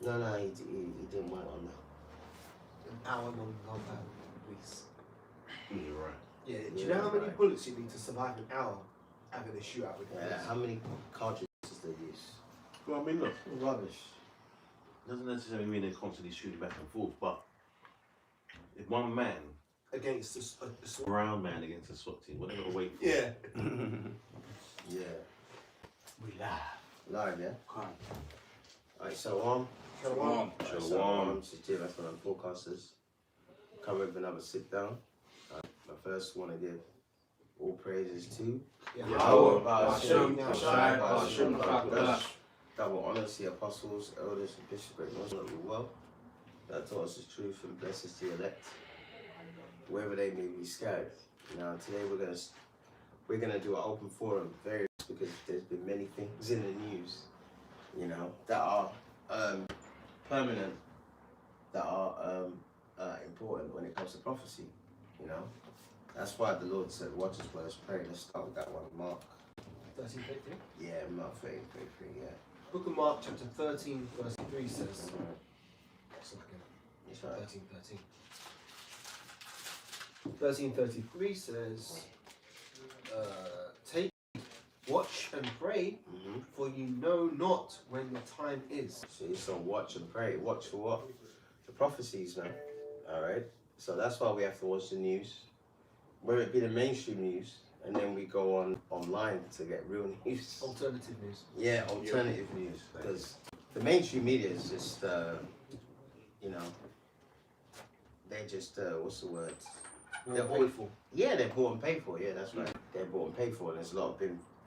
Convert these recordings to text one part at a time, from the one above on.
No, he didn't went on that. An hour-long compound release. You're right. Yeah, do you know how many bullets you need to survive an hour having a shootout with Yeah, how many cartridges they use? Well, I mean, look, Rubbish. doesn't necessarily mean they're constantly shooting back and forth, but if one man against a SWAT brown man against a SWAT team, what are they gonna wait for? Yeah. Yeah. We live. Live, yeah? Come. Alright, so Shalom. Shalom. This is Jim, that's one of the forecasters. Come with another sit down. I first want to give all praises to double honors to the apostles, elders, and bishops, great ones that we well. That taught us the truth and blessings to the elect, wherever they may be scattered. Now today we're gonna do an open forum, various, because there's been many things in the news, you know, that are permanent, that are important when it comes to prophecy, you know. That's why the Lord said, watch as well as pray. Let's start with that one, Mark. 13:33? Yeah, Mark 13:33, yeah. Book of Mark, chapter 13, verse 3 says. That's right. 13:33 says, take, watch and pray, for you know not when the time is. So you saw watch and pray. Watch for what? The prophecies, man. Alright? So that's why we have to watch the news. Whether it be the mainstream news, and then we go online to get real news. Alternative news. Yeah, alternative news. Because the mainstream media is just, you know, they just, what's the word? They're paid for. Yeah, they're bought and paid for. Yeah, that's right. They're bought and paid for. And there's a lot of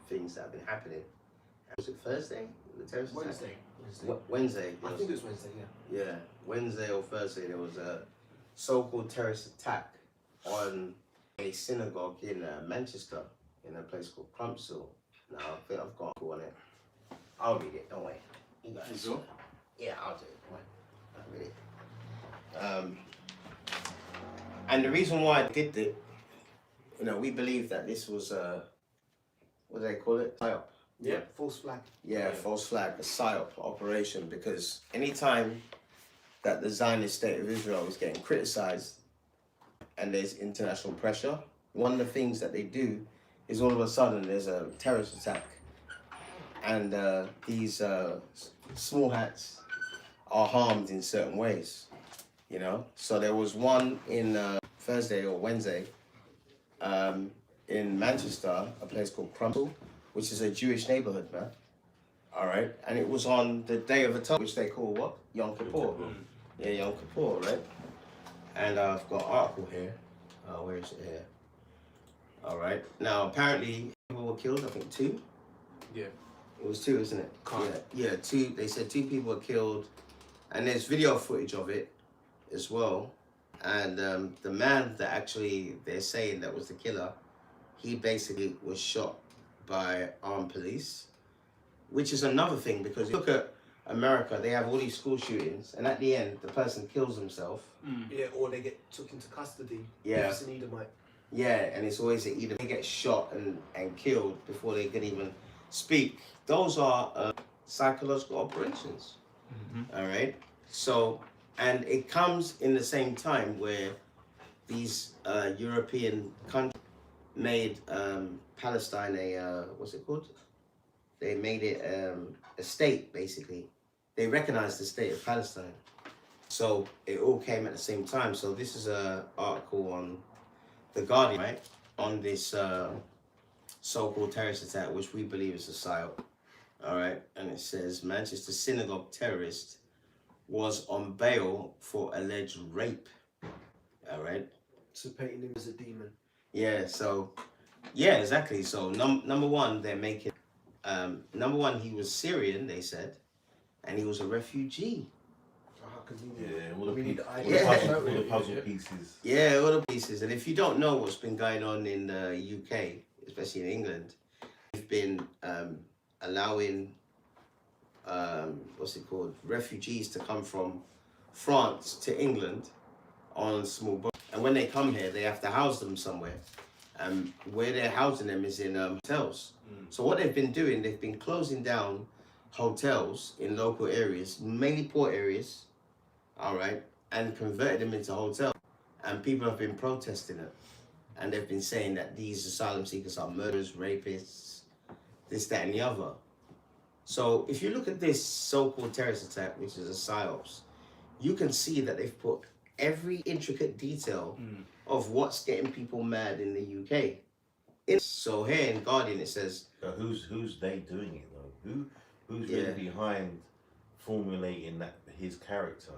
things that have been happening. Was it Thursday? The terrorist attack? Wednesday. I think it was Wednesday, yeah. Yeah, Wednesday or Thursday there was a so-called terrorist attack on a synagogue in Manchester, in a place called Crumpsall. Now, I think I've got a call on it. I'll read it, don't wait. You guys. You go? Yeah, I'll do it. I'll read it. And the reason why I did it, you know, we believe that this was what do they call it? PSYOP. Yeah, false flag. Yeah, false flag, a PSYOP operation, because anytime that the Zionist state of Israel is getting criticized and there's international pressure, one of the things that they do is all of a sudden there's a terrorist attack, and these small hats are harmed in certain ways, you know. So there was one in Thursday or Wednesday in Manchester, a place called Crumpsall, which is a Jewish neighborhood, man. All right, and it was on the Day of Atonement, which they call what? Yom Kippur. Yeah, Yom Kippur, right? And I've got an article here. Where is it here? All right. Now, apparently, people were killed. I think 2. Yeah. It was 2, isn't it? Yeah, 2. They said 2 people were killed, and there's video footage of it as well. And the man that actually they're saying that was the killer, he basically was shot by armed police, which is another thing, because look at America, they have all these school shootings, and at the end, the person kills himself. Yeah, or they get took into custody. Yeah. If it's an Edomite. Yeah, and it's always either they get shot and killed before they can even speak. Those are psychological operations. All right. So, and it comes in the same time where these European countries made Palestine a what's it called? They made it a state, basically. They recognized the state of Palestine. So it all came at the same time. So this is an article on The Guardian, right? On this so-called terrorist attack, which we believe is a PSYOP. All right. And it says, Manchester synagogue terrorist was on bail for alleged rape. All right. So painting him as a demon. Yeah, so, yeah, exactly. So number one, they're making, number one, he was Syrian, they said, and he was a refugee. How convenient. Yeah, all the puzzle pieces. Yeah, all the pieces. And if you don't know what's been going on in the UK, especially in England, they've been allowing, refugees to come from France to England on small boats. And when they come here, they have to house them somewhere. Where they're housing them is in hotels. So what they've been doing, they've been closing down hotels in local areas, mainly poor areas, all right, and converted them into hotels. And people have been protesting it. And they've been saying that these asylum seekers are murderers, rapists, this, that, and the other. So if you look at this so-called terrorist attack, which is a psyops, you can see that they've put every intricate detail of what's getting people mad in the UK. So here in Guardian it says, But who's they doing it though? Who's really behind formulating his character?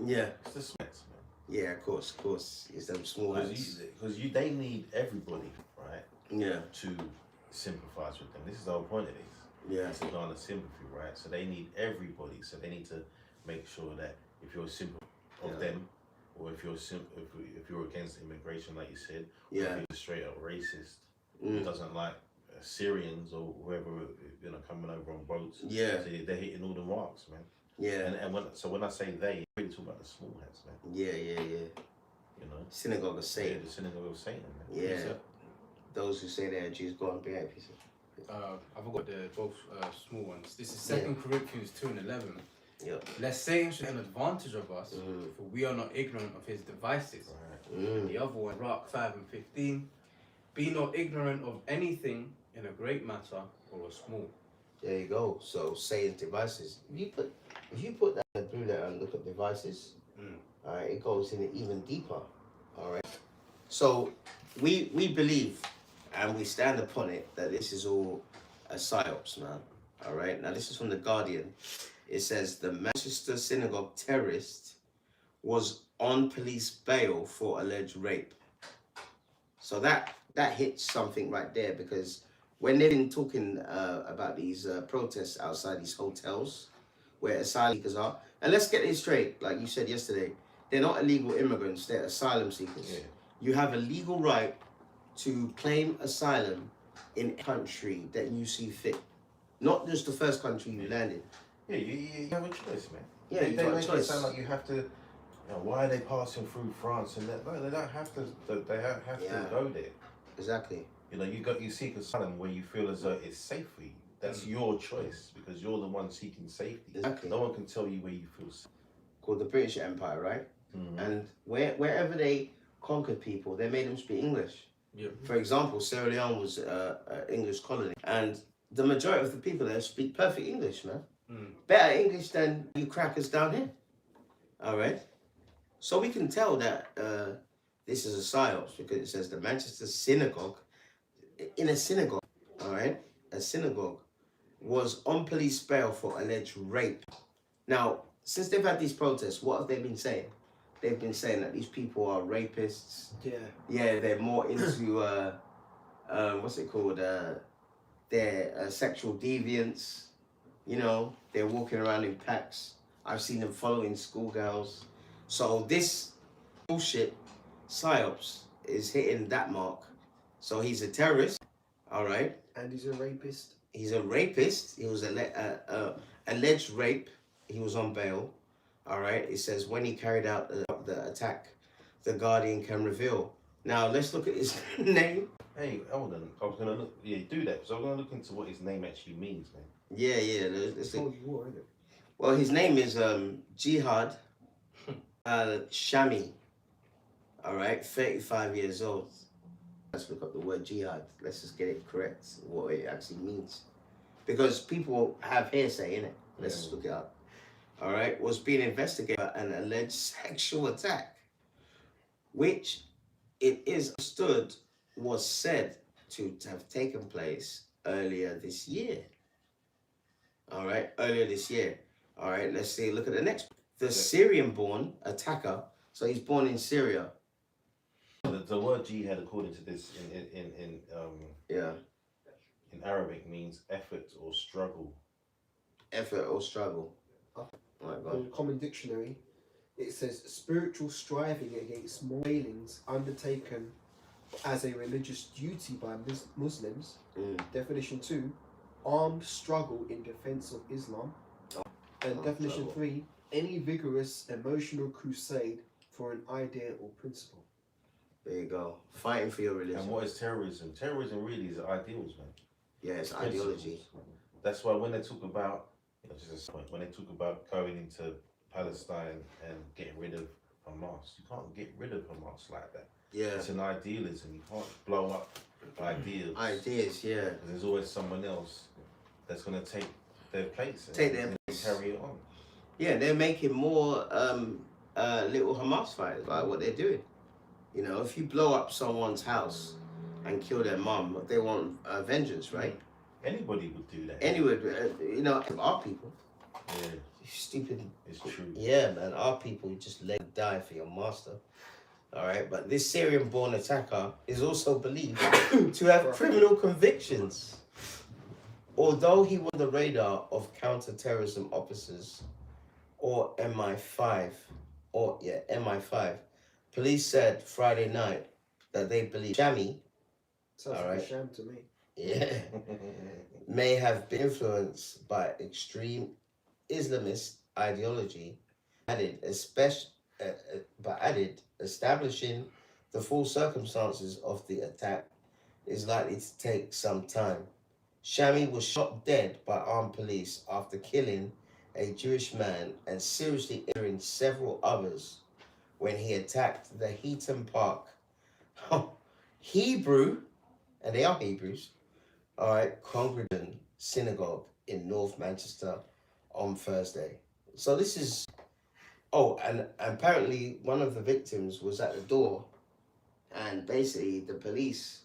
yeah, It's the Smiths, man. yeah, of course, it's them small hands. Because they need everybody, right? Yeah, To sympathise with them. This is the whole point of this. yeah, It's a garner sympathy, right? So they need everybody. So they need to make sure that if you're sympathetic of them, or if you're against immigration, like you said, or if you're straight up racist, who doesn't like Syrians or whoever coming over on boats. Yeah. So they're hitting all the marks, man. yeah, And when I say they, I'm really talking about the small hats, man. yeah. You know. Synagogue of Yeah, Satan. the synagogue of Satan, man. Yeah. Those who say they are Jews, go on, behave yourself. I've got the both small ones. This is 2 Corinthians 2:11. Yep. Lest Satan should have an advantage of us, for we are not ignorant of his devices. Right. And the other one, Mark 5:15. Be not ignorant of anything in a great matter or a small. There you go. So Satan's devices. If you put that through there and look at devices, all right, it goes in even deeper. All right. So we believe and we stand upon it that this is all a psyops, man. All right. Now this is from the Guardian. It says the Manchester synagogue terrorist was on police bail for alleged rape. So that hits something right there, because when they've been talking about these protests outside these hotels where asylum seekers are, and let's get this straight, like you said yesterday, they're not illegal immigrants, they're asylum seekers. Yeah. You have a legal right to claim asylum in a country that you see fit, not just the first country you landed. Yeah, you have a choice, man. Yeah, you they got a make choice. it sound like you have to. Why are they passing through France and that? No, they don't have to. They have to go there. Exactly. You seek asylum where you feel as though it's safe for you. That's your choice, because you're the one seeking safety. Exactly. No one can tell you where you feel safe. Called the British Empire, right? Mm-hmm. And wherever they conquered people, they made them speak English. Yeah. For example, Sierra Leone was an English colony, and the majority of the people there speak perfect English, man. Better English than you crackers down here. All right? So we can tell that this is a psyops, because it says the Manchester synagogue, in a synagogue, all right? A synagogue was on police bail for alleged rape. Now, since they've had these protests, what have they been saying? They've been saying that these people are rapists. Yeah. Yeah, they're more into, what's it called? They're sexual deviants. You know, they're walking around in packs. I've seen them following schoolgirls. So this bullshit, psyops, is hitting that mark. So he's a terrorist, all right? And he's a rapist. He's a rapist. He was alleged rape. He was on bail, all right? It says when he carried out the attack, the Guardian can reveal. Now, let's look at his name. Hey, hold on. I was gonna look. Yeah, do that. So I'm gonna look into what his name actually means, man. Yeah. Let's look. Holy war, isn't it? Well, his name is Jihad Shami. All right, 35 years old. Let's look up the word jihad. Let's just get it correct, what it actually means. Because people have hearsay in it. Let's just look it up. All right, was being investigated for an alleged sexual attack, which it is understood was said to have taken place earlier this year. All right, earlier this year. All right, let's see, look at the next. The Syrian-born attacker, so he's born in Syria. The word jihad, according to this, in Arabic, means effort or struggle. Effort or struggle. Right, go In on. the Common Dictionary, it says spiritual striving against more failings undertaken as a religious duty by Muslims. Definition 2, armed struggle in defense of Islam. And definition 3, any vigorous emotional crusade for an idea or principle. There you go. Fighting for your religion. And what is terrorism? Terrorism really is ideals, man. Yeah, it's ideology. That's why when they talk about, just a point, when they talk about going into Palestine and getting rid of Hamas, you can't get rid of Hamas like that. Yeah. It's an idealism. You can't blow up ideas. Ideas, yeah. There's always someone else that's going to take their place and carry it on. Yeah, they're making more little Hamas fighters, like what they're doing. You know, if you blow up someone's house and kill their mum, they want vengeance, right? Anybody would do that. Anyway, you know, our people. Yeah. Stupid. It's true. Yeah, man, our people just let them die for your master. All right, but this Syrian-born attacker is also believed to have criminal convictions. Although he was on the radar of counter-terrorism officers, or MI5, MI5, police said Friday night that they believe Shami, Sounds like a sham to me. yeah, may have been influenced by extreme Islamist ideology. Establishing the full circumstances of the attack is likely to take some time. Shami was shot dead by armed police after killing a Jewish man and seriously injuring several others when he attacked the Heaton Park Hebrew, and they are Hebrews, all right, Congregation Synagogue in North Manchester on Thursday. So this is, and apparently one of the victims was at the door, and basically the police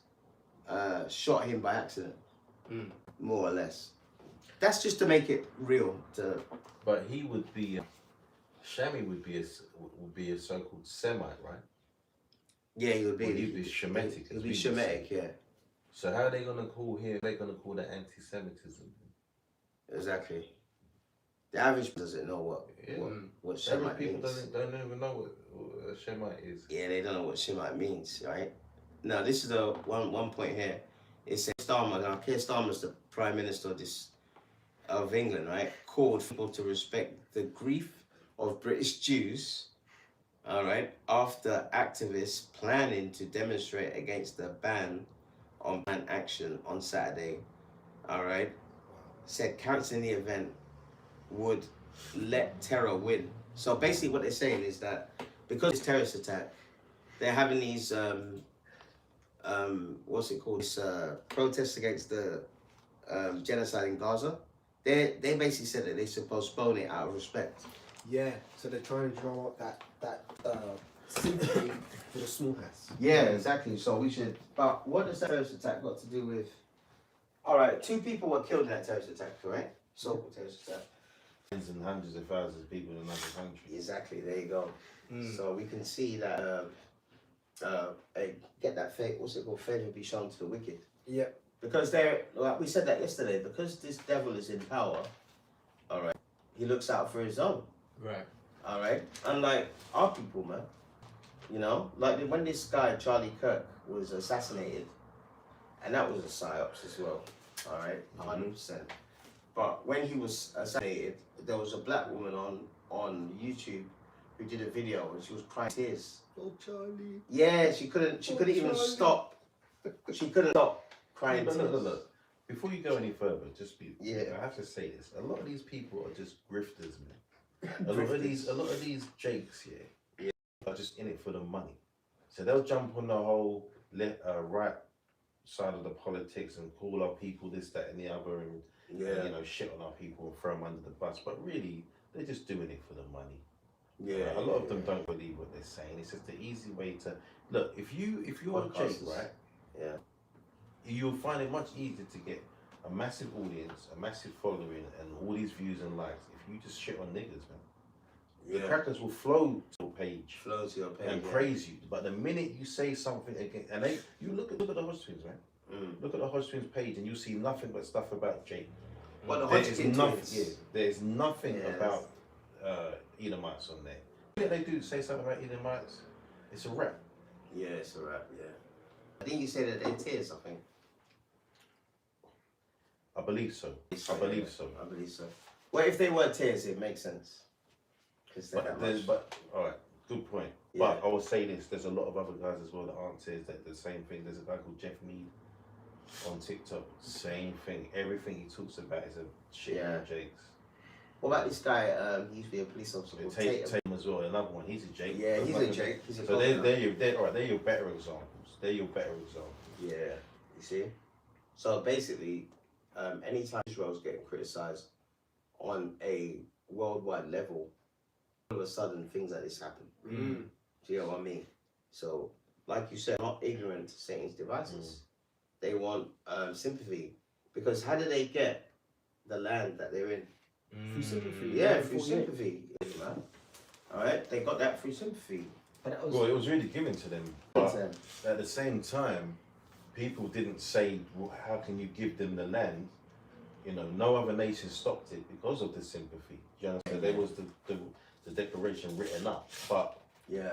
shot him by accident, more or less. That's just to make it real. But he would be, Shami would be a so-called Semite, right? Yeah, he would be. He'd be Shemitic. He'd be Shemitic, yeah. So how are they gonna call him? They're gonna call that anti-Semitism. Exactly. The average doesn't know what Shemite people means. don't even know what a Shemite is. Yeah, they don't know what Shemite means, right? Now, this is the one point here. It says Starmer. Now, Keir Starmer's the Prime Minister of England, right? Called people to respect the grief of British Jews, all right, after activists planning to demonstrate against the ban on ban action on Saturday, all right, said cancelling the event would let terror win. So basically what they're saying is that because it's terrorist attack, they're having these protests against the genocide in Gaza. They basically said that they should postpone it out of respect. Yeah, so they're trying to draw up that sympathy for the small hats. Yeah, exactly. So we should. But what does that terrorist attack got to do with? All right, 2 people were killed in that terrorist attack, correct? So terrorist attack. Hundreds and hundreds of thousands of people in another country. Exactly. There you go. So we can see that. Get that fate. What's it called? Fate will be shown to the wicked. Yep. Because they're like we said that yesterday. Because this devil is in power. All right. He looks out for his own. Right. All right. Unlike our people, man. You know, like when this guy Charlie Kirk was assassinated, and that was a psyops as well. All right, 100%. But when he was assassinated, there was a black woman on YouTube who did a video and she was crying tears. Oh, Charlie. Yeah, she couldn't even Charlie. stop. She couldn't stop crying tears. Look. Before you go any further, Yeah. I have to say this. A lot of these people are just grifters, man. A lot of these jakes, are just in it for the money. So they'll jump on the whole right side of the politics and call our people this, that, and the other, and shit on our people and throw them under the bus. But really, they're just doing it for the money. Yeah. A lot of them don't believe what they're saying. It's just the easy way to look. If you're a jake, right? Yeah. You'll find it much easier to get a massive audience, a massive following, and all these views and likes if you just shit on niggas, man. The crackers will flow to your page, and praise you. But the minute you say something again, and you look at the Hodgkins, right? Look at the Hodgkins page, and you see nothing but stuff about Jake. But the Hodgkins, there's nothing about Edomites on there. If they do say something about Edomites, it's a rap. Yeah, it's a rap. Yeah. I think you said that they're tears. I think. I believe so. I believe so. Well, if they were tears, it makes sense. But all right, good point. Yeah. But I will say this: there's a lot of other guys as well that aren't tears. That the same thing. There's a guy called Jeff Mead. on TikTok, same thing. Everything he talks about is a shit Jakes. What about this guy? He used to be a police officer. Tatum as well, another one. He's a Jake. Yeah, he's a Jake. He's a so they're your better examples. They're your better examples. Yeah, you see. So basically, anytime Israel's getting criticised on a worldwide level, all of a sudden things like this happen. Do you know what I mean? So, like you said, not ignorant to Satan's devices. They want sympathy, because how do they get the land that they're in? Through sympathy. Yeah, through sympathy, man. All right, they got that through sympathy. But that was, well, it was really given to them, but at the same time, people didn't say, well, how can you give them the land? You know, no other nation stopped it because of the sympathy. You understand? There was the declaration written up, but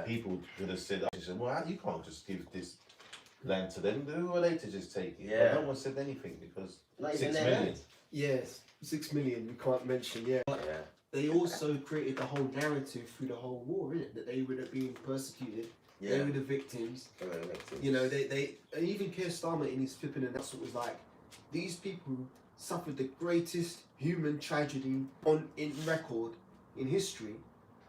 people could have said, well, you can't just give this land to them. Who are they to just take it? Yeah. But no one said anything because Not 6 even million. yes, 6 million, we can't mention, But they also created the whole narrative through the whole war, innit? That they would have been persecuted. They were the victims. You know, they and even Keir Starmer in his flipping announcement was like, these people suffered the greatest human tragedy in record in history.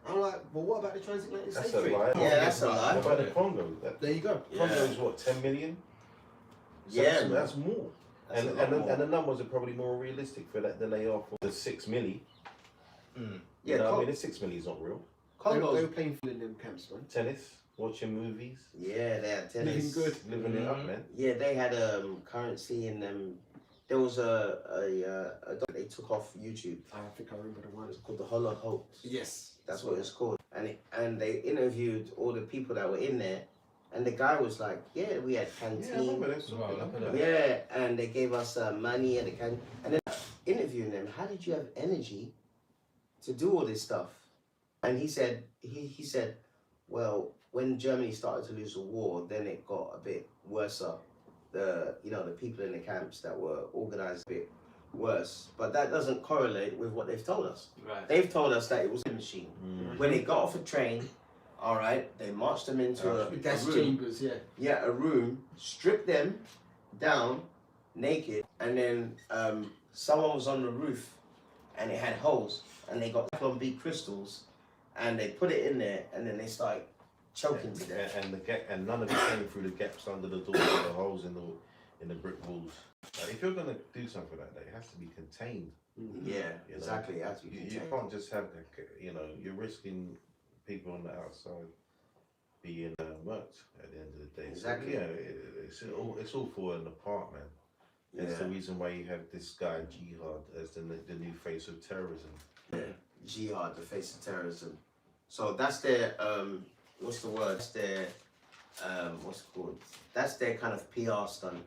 I'm like, well, what about the transatlantic slave trade? Lie. Yeah, that's a lie. What about the Congo? There you go. Congo is what, 10 million? So that's more. And the numbers are probably more realistic for that than they are for the 6 milli. You know, I mean, the 6 milli is not real. They were playing in them camps, man. Tennis, watching movies. Yeah, they had tennis. Living it up, man. Yeah, they had currency in them. There was a doc they took off YouTube. I think I remember the one. It's called The Hollow Hoax. Yes. That's what it's called. And they interviewed all the people that were in there, and the guy was like, yeah, we had canteen. Yeah, I remember that. Yeah, and they gave us money and and then interviewing them, how did you have energy to do all this stuff? And he said, he said, well, when Germany started to lose the war, then it got a bit worse. The people in the camps that were organized a bit worse, but that doesn't correlate with what they've told us. Right. They've told us that it was a machine. When they got off a train, all right, they marched them into a gas room. chambers, a room, stripped them down naked, and then someone was on the roof and it had holes, and they got Teflon B crystals and they put it in there, and then they started choking to death. And none of it came through the gaps under the doors or the holes in the brick walls. If you're gonna do something like that, it has to be contained. Yeah, exactly. It has to be you can't just have you're risking people on the outside being murked at the end of the day. Exactly. So, it's all falling apart, man. That's the reason why you have this guy Jihad as the new face of terrorism. Yeah, Jihad, the face of terrorism. So that's their what's the word? That's their what's it called? That's their kind of PR stunt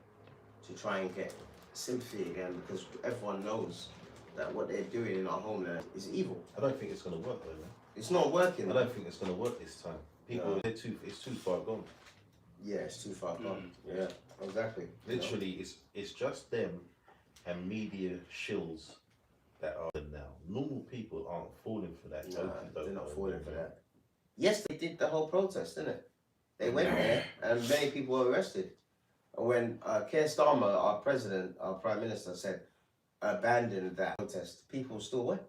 to try and get sympathy again, because everyone knows that what they're doing in our homeland is evil. I don't think it's gonna work though, man. It's not working. I don't think it's gonna work this time. People, it's too far gone. Yeah, it's too far gone. Yeah, exactly. Literally, it's just them and media shills that are now. Normal people aren't falling for that. No, they're not falling for that. Yes, they did the whole protest, didn't it? They went there and many people were arrested. And when Keir Starmer, our president, our prime minister, said abandon that protest, people still went.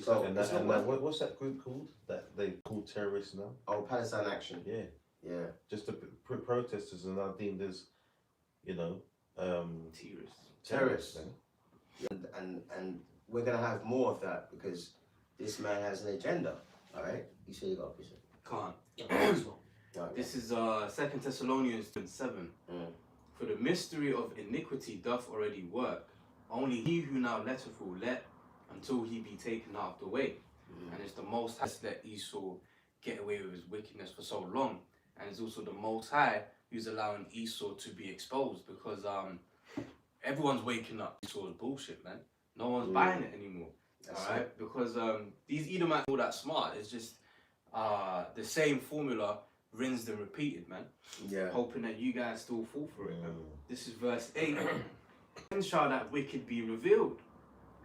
So what's that group called that they call terrorists now? Oh, Palestine Action. Yeah. Just the protesters are now deemed as, terrorists. And we're gonna have more of that because this man has an agenda. All right, you say you got a piece Can't. This is 2 Thessalonians 7. For the mystery of iniquity doth already work. Only he who now letteth will let until he be taken out of the way. And it's the Most High that let Esau get away with his wickedness for so long. And it's also the Most High who's allowing Esau to be exposed, because everyone's waking up Esau's bullshit, man. No one's buying it anymore. Alright? Because these Edomites are all that smart. It's just the same formula rinsed and repeated, man. Yeah. Hoping that you guys still fall for it, man. This is verse 8. Then shall that wicked be revealed,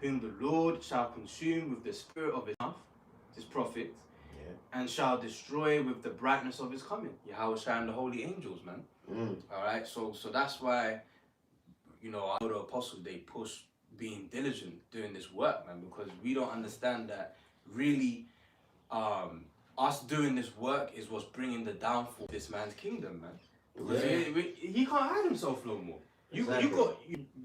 whom the Lord shall consume with the spirit of his mouth, his prophets, and shall destroy with the brightness of his coming. Yahweh and the holy angels, man. Alright, so that's why you know, I know the apostles, they push being diligent doing this work, man, because we don't understand that really us doing this work is what's bringing the downfall of this man's kingdom, man. Because he can't hide himself no more. You got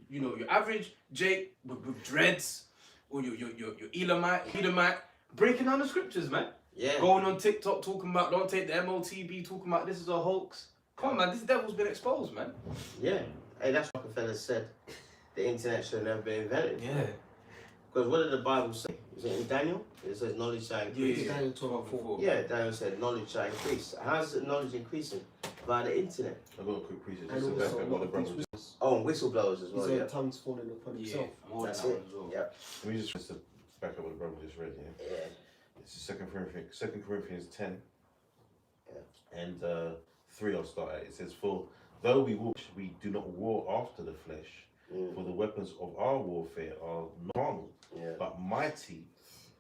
you know, your average Jake with dreads, or your Edomite breaking down the scriptures, man. Yeah. Going on TikTok talking about don't take the MOTB, talking about this is a hoax. Come on, man, this devil's been exposed, man. Yeah. Hey, that's what Rockefeller said. The internet should have never been invented. Yeah. Because what did the Bible say? Is it in Daniel? It says knowledge shall increase. Yeah. Daniel 12:4. Yeah, Daniel said knowledge shall increase. How's the knowledge increasing? Via the internet. I've got a quick preacher. And Just to also back a up lot what the of brother these was. Oh, and whistleblowers as well. his Yeah. own tongue's falling upon himself. I'm holding That's that it. one as well. Yeah. Let me just to back up what the brother just read. Yeah. Yeah. It's Second Corinthians 10. Yeah. And 3 I'll start at. It says, "For though we walk, we do not war after the flesh. For the weapons of our warfare are not carnal, but mighty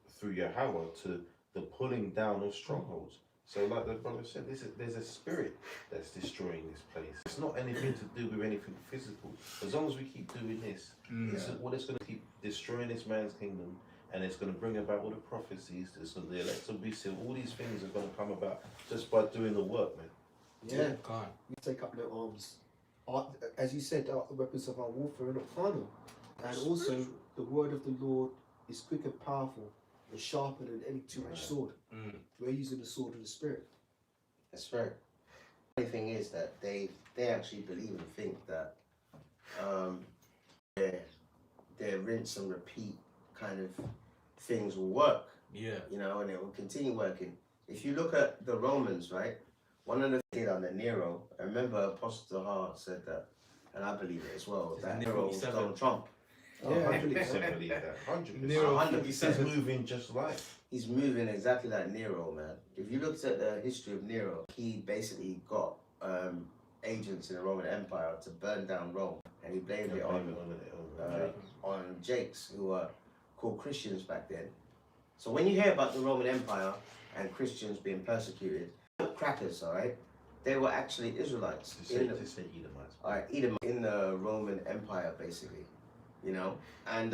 through Yahweh to the pulling down of strongholds." So like the brother said, there's a spirit that's destroying this place. It's not anything to do with anything physical. As long as we keep doing this, it's going to keep destroying this man's kingdom, and it's going to bring about all the prophecies. The elect will be sealed. All these things are going to come about just by doing the work, man. Yeah. God. We take up no arms. As you said, the weapons of our warfare are not carnal. And also, the word of the Lord is quick and powerful and sharper than any two-edged sword. We're using the sword of the Spirit. That's right. The funny thing is that they actually believe and think that their rinse and repeat kind of things will work. Yeah. You know, and it will continue working. If you look at the Romans, right? One of the things under Nero, I remember Apostle Hart said that, and I believe it as well, that Nero was Donald Trump. Oh, 100% believe that. 100%. Nero, 100%. He's moving just like. He's moving exactly like Nero, man. If you looked at the history of Nero, he basically got agents in the Roman Empire to burn down Rome, and he blamed it on Jakes, who were called Christians back then. So when you hear about the Roman Empire and Christians being persecuted, crackers, all right, they were actually Israelites. Edomites. All right, Edom in the Roman Empire, basically, you know, and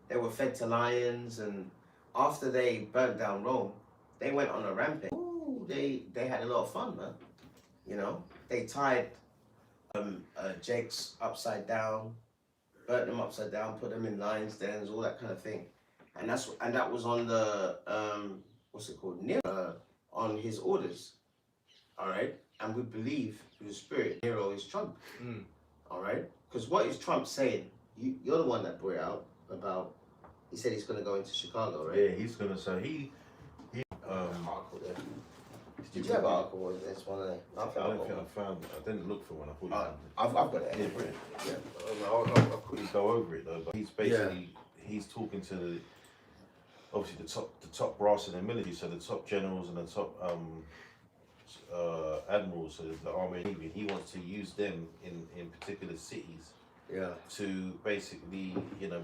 they were fed to lions, and after they burnt down Rome, they went on a rampage. Ooh, they had a lot of fun, man. You know, they tied Jakes upside down, burnt them upside down, put them in lions' dens, all that kind of thing, and that was on the what's it called, Nero, on his orders. All right, and we believe through the Spirit Nero is Trump. All right, because what is Trump saying? You're the one that brought it out about. He said he's going to go into Chicago, right? Yeah, he's going to. So he Did you have an article? Or that's one of them? I don't think I found. I didn't look for one. I thought I've got it. Yeah, brilliant. Yeah. I'll quickly go over it though. But he's basically he's talking to obviously the top brass in the military, so the top generals and the top admirals, so the army and navy. He wants to use them in particular cities. Yeah. To basically,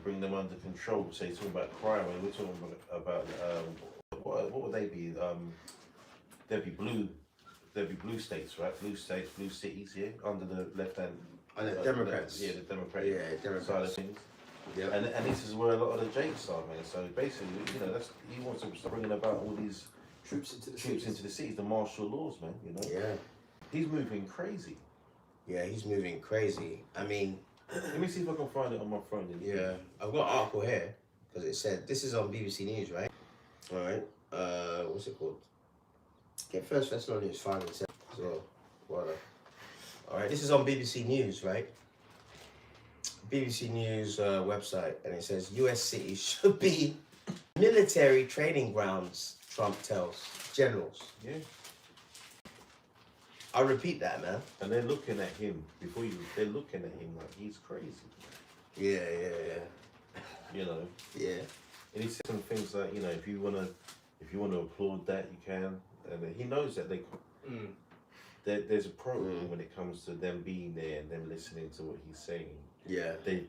bring them under control. So he's talking about crime, and we're talking about what would they be? There'd be blue states, right? Blue states, blue cities, yeah, under the left hand. And the Democrats. The Democratic Democrats. side of things. Yeah. And this is where a lot of the Jakes are, man. So basically, he wants to start bringing about all these Troops into the cities, the martial laws, man. Yeah. He's moving crazy. Yeah, he's moving crazy. I mean. Let me see if I can find it on my phone. Yeah, I've got an article here because it said this is on BBC News, right? All right. What's it called? Get First Thessalonians 5 and 7. So, all right. This is on BBC News, right? BBC News website, and it says U.S. cities should be military training grounds. Trump tells generals. Yeah. I'll repeat that, man. And they're looking at him they're looking at him like he's crazy. Yeah. Yeah. And he said some things like, if you wanna applaud that, you can. And he knows that there's a problem when it comes to them being there and them listening to what he's saying. Yeah. They're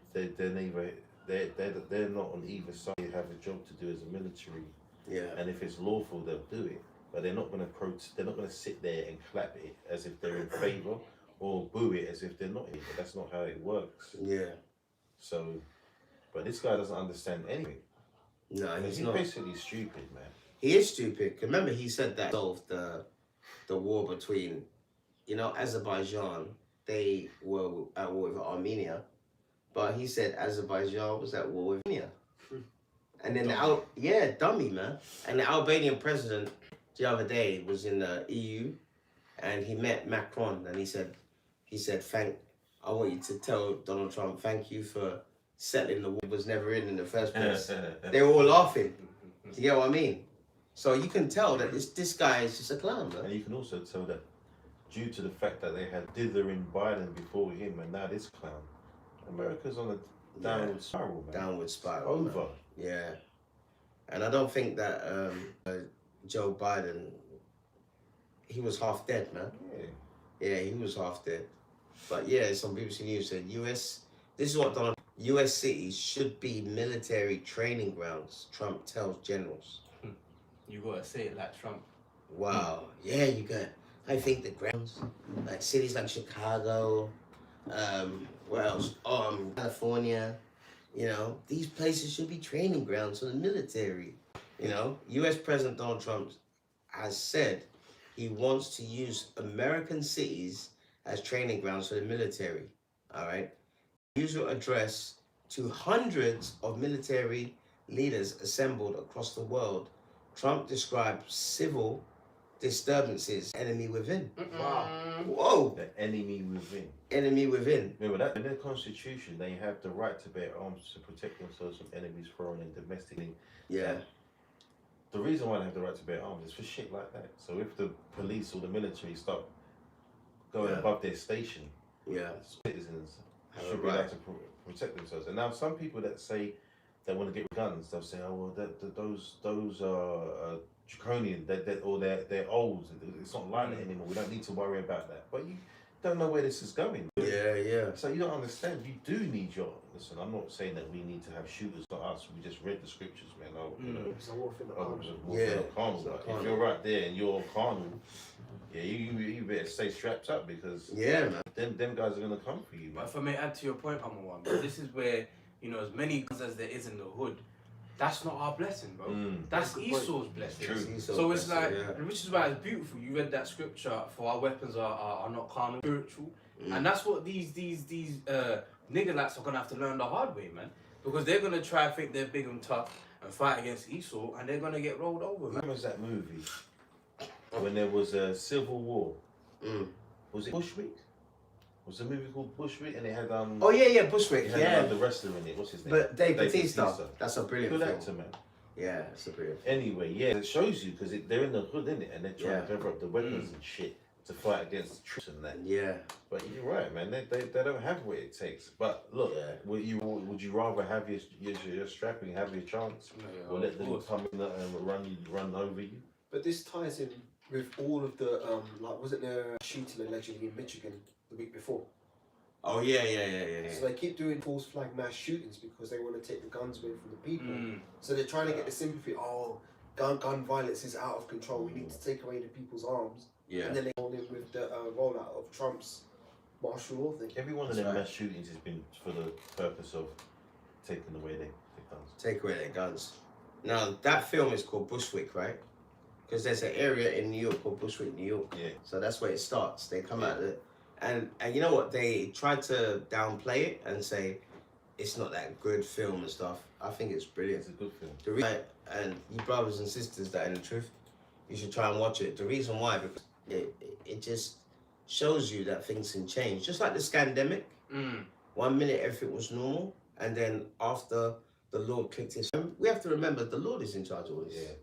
not on either side. They have a job to do as a military. Yeah. And if it's lawful, they'll do it. But they're not going to protest. They're not going to sit there and clap it as if they're in favour or boo it as if they're not here. But that's not how it works. Yeah. So, but this guy doesn't understand anything. No, he's He's not. basically stupid, man. He is stupid. Remember, he said that solved the war between, Azerbaijan. They were at war with Armenia, but he said Azerbaijan was at war with Armenia. And then dummy man. And the Albanian president the other day was in the EU, and he met Macron, and he said, I want you to tell Donald Trump, thank you for settling the war. It was never in the first place. They were all laughing. Do you get what I mean? So you can tell that this guy is just a clown, man. And you can also tell that due to the fact that they had dithering Biden before him and now this clown, America's on a downward spiral, man. Downward spiral. Over. Man. Yeah. And I don't think that Joe Biden, he was half dead, man. Yeah, he was half dead. But yeah, some BBC News said this is what US cities should be military training grounds, Trump tells generals. You gotta say it like Trump. Wow. Yeah, I think the grounds, like cities like Chicago, where else? California, these places should be training grounds for the military. US President Donald Trump has said he wants to use American cities as training grounds for the military. All right. Usual address to hundreds of military leaders assembled across the world, Trump described civil disturbances, enemy within. Wow. Whoa. The enemy within. Enemy within. Remember that in their constitution, they have the right to bear arms to protect themselves from enemies foreign and domestically. Yeah. The reason why they have the right to bear arms is for shit like that. So if the police or the military start going above their station, citizens should be able to protect themselves. And now some people that say they want to get guns, they'll say, oh well, those are draconian, they're old. It's not like that anymore. We don't need to worry about that. But you don't know where this is going. Yeah. So you don't understand. You do need your. Listen, I'm not saying that we need to have shooters like us. We just read the scriptures, man. It's a warfare carnal. If you're right there and you're carnal, you better stay strapped up because man. Them guys are gonna come for you, man. But if I may add to your point, Amawam, but this is where as many guns as there is in the hood, that's not our blessing, bro. That's Esau's blessing. True. So it's like, which is why it's beautiful. You read that scripture, for our weapons are not carnal, spiritual, and that's what these nigger lats are gonna have to learn the hard way, man. Because they're gonna try to think they're big and tough and fight against Esau, and they're gonna get rolled over, man. When was that movie? When there was a civil war. Was it Bushwick? Was the movie called Bushwick? And it had Oh yeah, Bushwick. It had the wrestler in it. What's his name? But Dave Bautista. That's a brilliant Good film. actor, man. Yeah, it's a brilliant film. Anyway, it shows you because they're in the hood, isn't it? And they're trying to cover up the weapons and shit to fight against the troops and that. Yeah. But you're right, man. They don't have what it takes. But look, would you rather have your strapping, have your chance, or let them come in and run over you? But this ties in with all of the wasn't there a shooting allegedly in Michigan the week before? Oh yeah. So they keep doing false flag mass shootings because they want to take the guns away from the people. So they're trying to get the sympathy. Oh, gun violence is out of control. We need to take away the people's arms. Yeah. And then they go in with the rollout of Trump's martial law thing. Every one of them mass shootings has been for the purpose of taking away their guns. Take away their guns. Now that film is called Bushwick, right? Because there's an area in New York called Bushwick, New York. Yeah. So that's where it starts. They come out there. And you know what? They tried to downplay it and say it's not that good film and stuff. I think it's brilliant. It's a good film. The reason, and you brothers and sisters that are in the truth, you should try and watch it. The reason why, because it just shows you that things can change. Just like the scandemic. 1 minute everything was normal, and then after the Lord clicked his... We have to remember the Lord is in charge of all this. Yeah.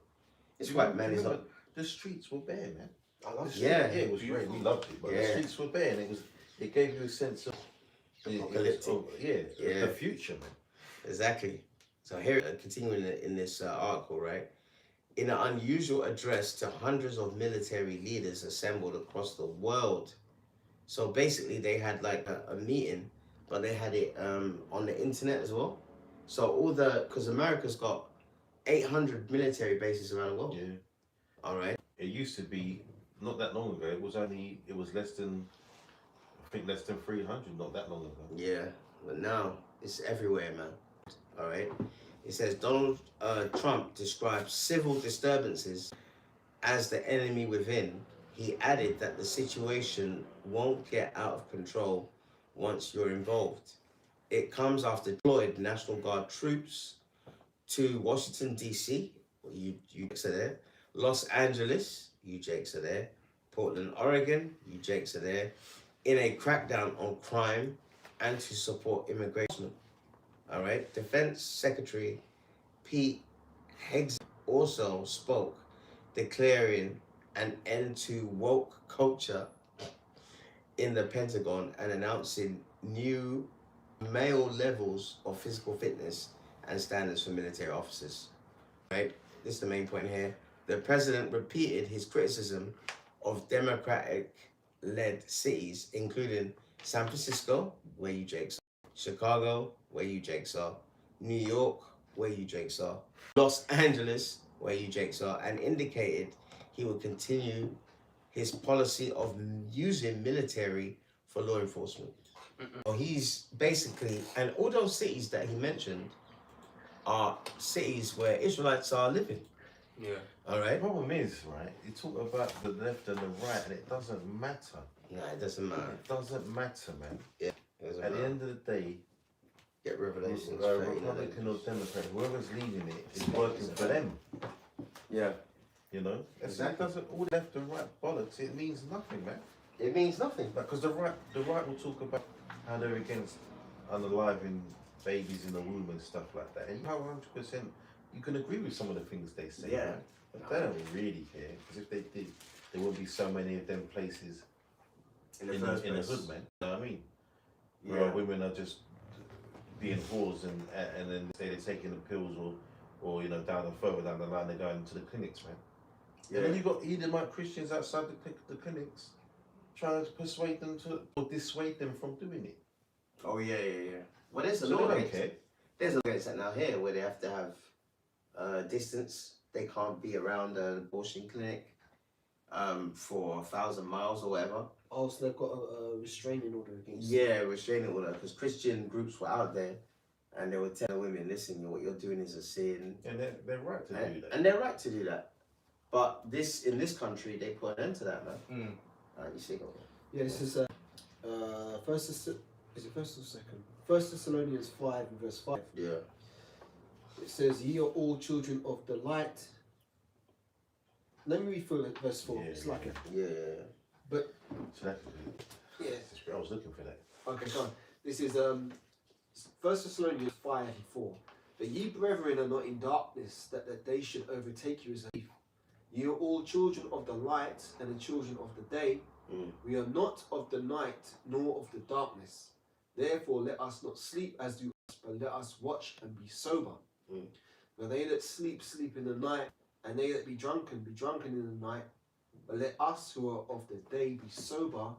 It's white man is not... The streets were bare, man. I love it. Yeah, it was great. We loved it, but the streets were bare, and it gave you a sense of apocalyptic. The future, man. Exactly. So here, continuing in this article, right? In an unusual address to hundreds of military leaders assembled across the world. So basically, they had like a meeting, but they had it on the internet as well. So because America's got 800 military bases around the world. Yeah. All right. It used to be not that long ago. It was less than I think less than 300 not that long ago. Yeah, but now it's everywhere, man. All right. It says Donald Trump describes civil disturbances as the enemy within. He added that the situation won't get out of control once you're involved. It comes after deployed National Guard troops to Washington, D.C., you Jakes are there, Los Angeles, you Jakes are there, Portland, Oregon, you Jakes are there, in a crackdown on crime and to support immigration. All right. Defense Secretary Pete Hegseth also spoke, declaring an end to woke culture in the Pentagon and announcing new male levels of physical fitness and standards for military officers. Right? This is the main point here. The president repeated his criticism of Democratic-led cities, including San Francisco, where you Jakes are, Chicago, where you Jakes are, New York, where you Jakes are, Los Angeles, where you Jakes are, and indicated he will continue his policy of using military for law enforcement. So he's basically, and all those cities that he mentioned are cities where Israelites are living. Yeah. All The right? problem is, right, you talk about the left and the right, and it doesn't matter. Nah, it doesn't matter. It doesn't matter, man. It doesn't At matter. the end of the day, Get Revelations 39. Republican or Democrat, whoever's leading it is working for them. Yeah. You know, Exactly. It doesn't all left and right bollocks. It means nothing, man. It means nothing. Because the right will talk about how they're against unaliving babies in the womb and stuff like that. And you 100%, you can agree with some of the things they say. Yeah. Right? But they don't really care, because if they did, there wouldn't be so many of them places in the hood, man. You know what I mean? Where Yeah. women are just being whores and then say they're taking the pills or you know, further down the line they're going to the clinics, man. Yeah. And then you got Edomite Christians outside the clinics trying to persuade them to or dissuade them from doing it. Oh, yeah. Well, there's a So law they don't against care. There's a law against that now here where they have to have distance. They can't be around an abortion clinic for 1,000 miles or whatever. Oh, so they've got a restraining order against. Yeah, restraining order, because Christian groups were out there and they were telling women, listen, what you're doing is a sin. And they're right to do that. And they're right to do that. But in this country, they put an end to that, man. You see? Yeah, this is first or second? 1 Thessalonians 5 and verse 5. Yeah. It says, "Ye are all children of the light." Let me read through verse 4. Yeah, it's like it. Yeah. But So that's yeah. I was looking for that. Okay, go on. This is 1 Thessalonians 5 and 4. "But ye brethren are not in darkness, that the day should overtake you as a thief. Ye are all children of the light and the children of the day. We are not of the night nor of the darkness. Therefore let us not sleep as do others, but let us watch and be sober. For they that sleep, sleep in the night, and they that be drunken in the night. But let us who are of the day be sober,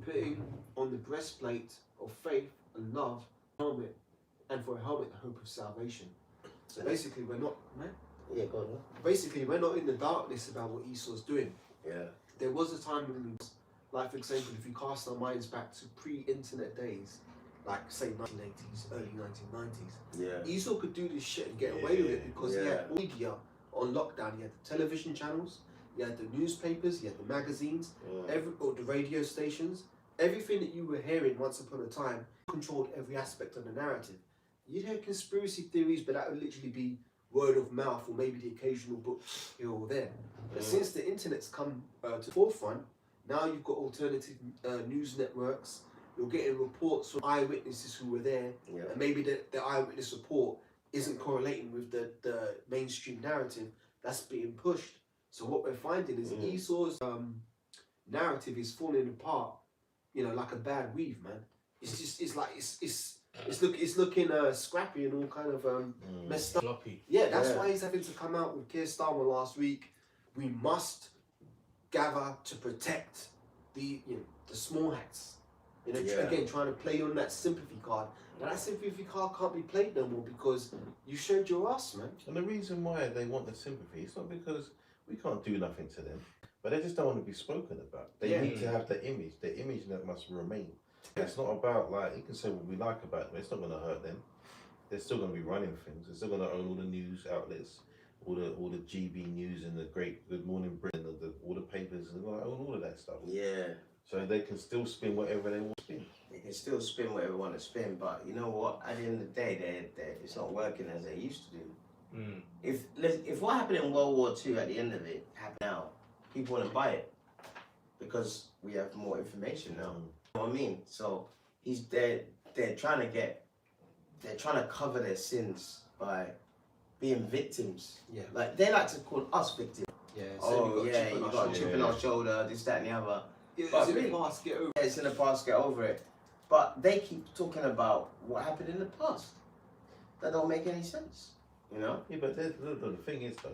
putting on the breastplate of faith and love, helmet, and for a helmet the hope of salvation." So basically we're not, man. Yeah, go on. Basically we're not in the darkness about what Esau's doing. Yeah. There was a time when we was, like for example, if we cast our minds back to pre-internet days, like say 1980s, early 1990s, Yeah. Esau could do this shit and get away with it because he had media on lockdown. He had the television channels, he had the newspapers, he had the magazines, or the radio stations. Everything that you were hearing once upon a time controlled every aspect of the narrative. You'd hear conspiracy theories, but that would literally be word of mouth or maybe the occasional book here or there. But since the internet's come to the forefront, now you've got alternative news networks. You're getting reports from eyewitnesses who were there, and maybe the eyewitness report isn't correlating with the mainstream narrative that's being pushed. So what we're finding is Esau's narrative is falling apart, you know, like a bad weave, man. It's looking scrappy and all kind of messed up. Floppy. Yeah, that's why he's having to come out with Keir Starmer last week. We must gather to protect the small hats. You know, again, trying to play on that sympathy card. And that sympathy card can't be played no more because you showed your ass, man. And the reason why they want the sympathy, it's not because we can't do nothing to them, but they just don't want to be spoken about. They need to have the image that must remain. It's not about, like, you can say what we like about them. It's not going to hurt them. They're still going to be running things. They're still going to own all the news outlets, all the GB News and the Great Good Morning Britain, all the papers, and they're going to own all of that stuff. Yeah. So they can still spin whatever they want to spin. They can still spin whatever they want to spin, but you know what? At the end of the day, it's not working as they used to do. If what happened in World War II at the end of it happened now, people want to buy it because we have more information now. You know what I mean? So they're trying to cover their sins by being victims. Yeah. Like they like to call us victims. Yeah. Oh yeah, you got a chip in our shoulder, this, that, and the other. It's in the past, get over it. Yeah, it's in the past, get over it. But they keep talking about what happened in the past. That don't make any sense, you know? Yeah, but the thing is, though,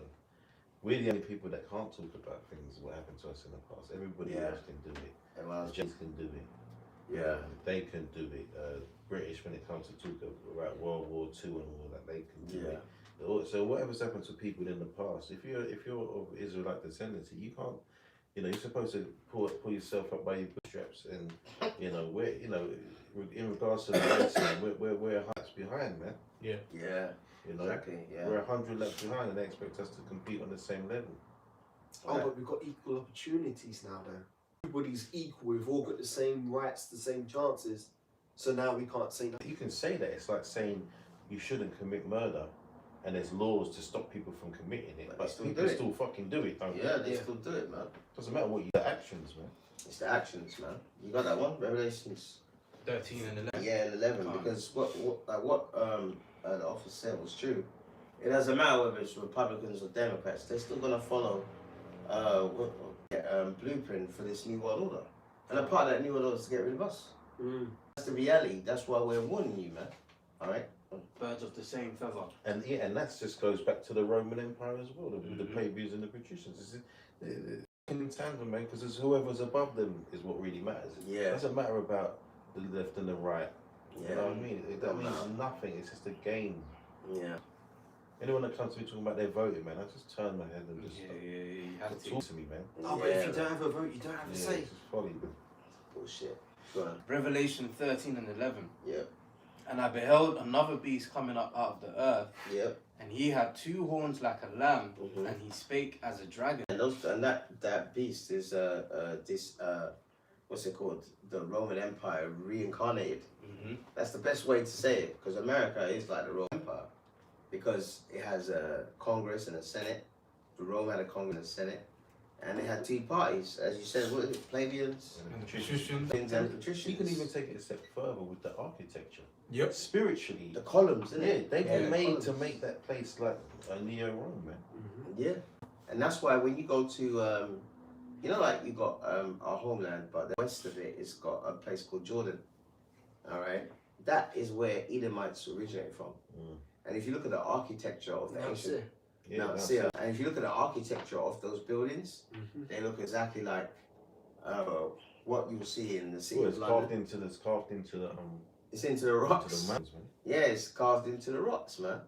we're the only people that can't talk about things, what happened to us in the past. Everybody else can do it. Everyone else Jays can do it. Yeah. They can do it. British, when it comes to talk about World War II and all that, they can do it. So whatever's happened to people in the past, if you're of Israelite descendancy, you can't. You know, you're supposed to pull yourself up by your bootstraps, and in regards to the racism, we're heights behind, man. Yeah. Yeah. You know, Exactly. Yeah. we're 100 laps behind, and they expect us to compete on the same level. Oh, but we've got equal opportunities now, though. Everybody's equal. We've all got the same rights, the same chances. So now we can't say that. You can say that. It's like saying you shouldn't commit murder, and there's laws to stop people from committing it, but people still fucking do it, don't they? Yeah, they still do it, man. Doesn't matter what the actions, man. It's the actions, man. You got that one? Revelations 13 and 11. Yeah, and 11. Because what the officer said was true. It doesn't matter whether it's Republicans or Democrats. They're still gonna follow blueprint for this new world order. And a part of that new world order is to get rid of us. That's the reality. That's why we're warning you, man. All right. Birds of the same feather. And that just goes back to the Roman Empire as well, the plebeians and the patricians. It's in tandem, man, because it's whoever's above them is what really matters. Yeah. It doesn't matter about the left and the right. Yeah. You know what I mean? That means nothing. It's just a game. Yeah. Anyone that comes to me talking about their voting, man, I just turn my head and just you have to. talk to me, man. Oh, but if you don't have a vote, you don't have a say. It's just folly, man. Bullshit. Go on. Revelation 13 and 11. Yeah. And I beheld another beast coming up out of the earth, Yep. and he had 2 horns like a lamb, and he spake as a dragon. And that beast is what's it called? The Roman Empire reincarnated. That's the best way to say it, because America is like the Roman Empire, because it has a Congress and a Senate. Rome had a Congress and a Senate, and they had 2 parties, as you said. What is it? Plebeians And the patricians. and patricians. You can even take it a step further with the architecture. Yep. Spiritually, the columns, isn't it? they were made columns. to make that place like a neo-Rome, man. Yeah, and that's why when you go to, like you got our homeland, but the west of it is got a place called Jordan. All right, that is where Edomites originate from. And if you look at the architecture of the ancient Mount Seir, and if you look at the architecture of those buildings, they look exactly like what you will see in the city of London. It's carved into the It's into the rocks. to the mountains, man. Yeah, it's carved into the rocks, man.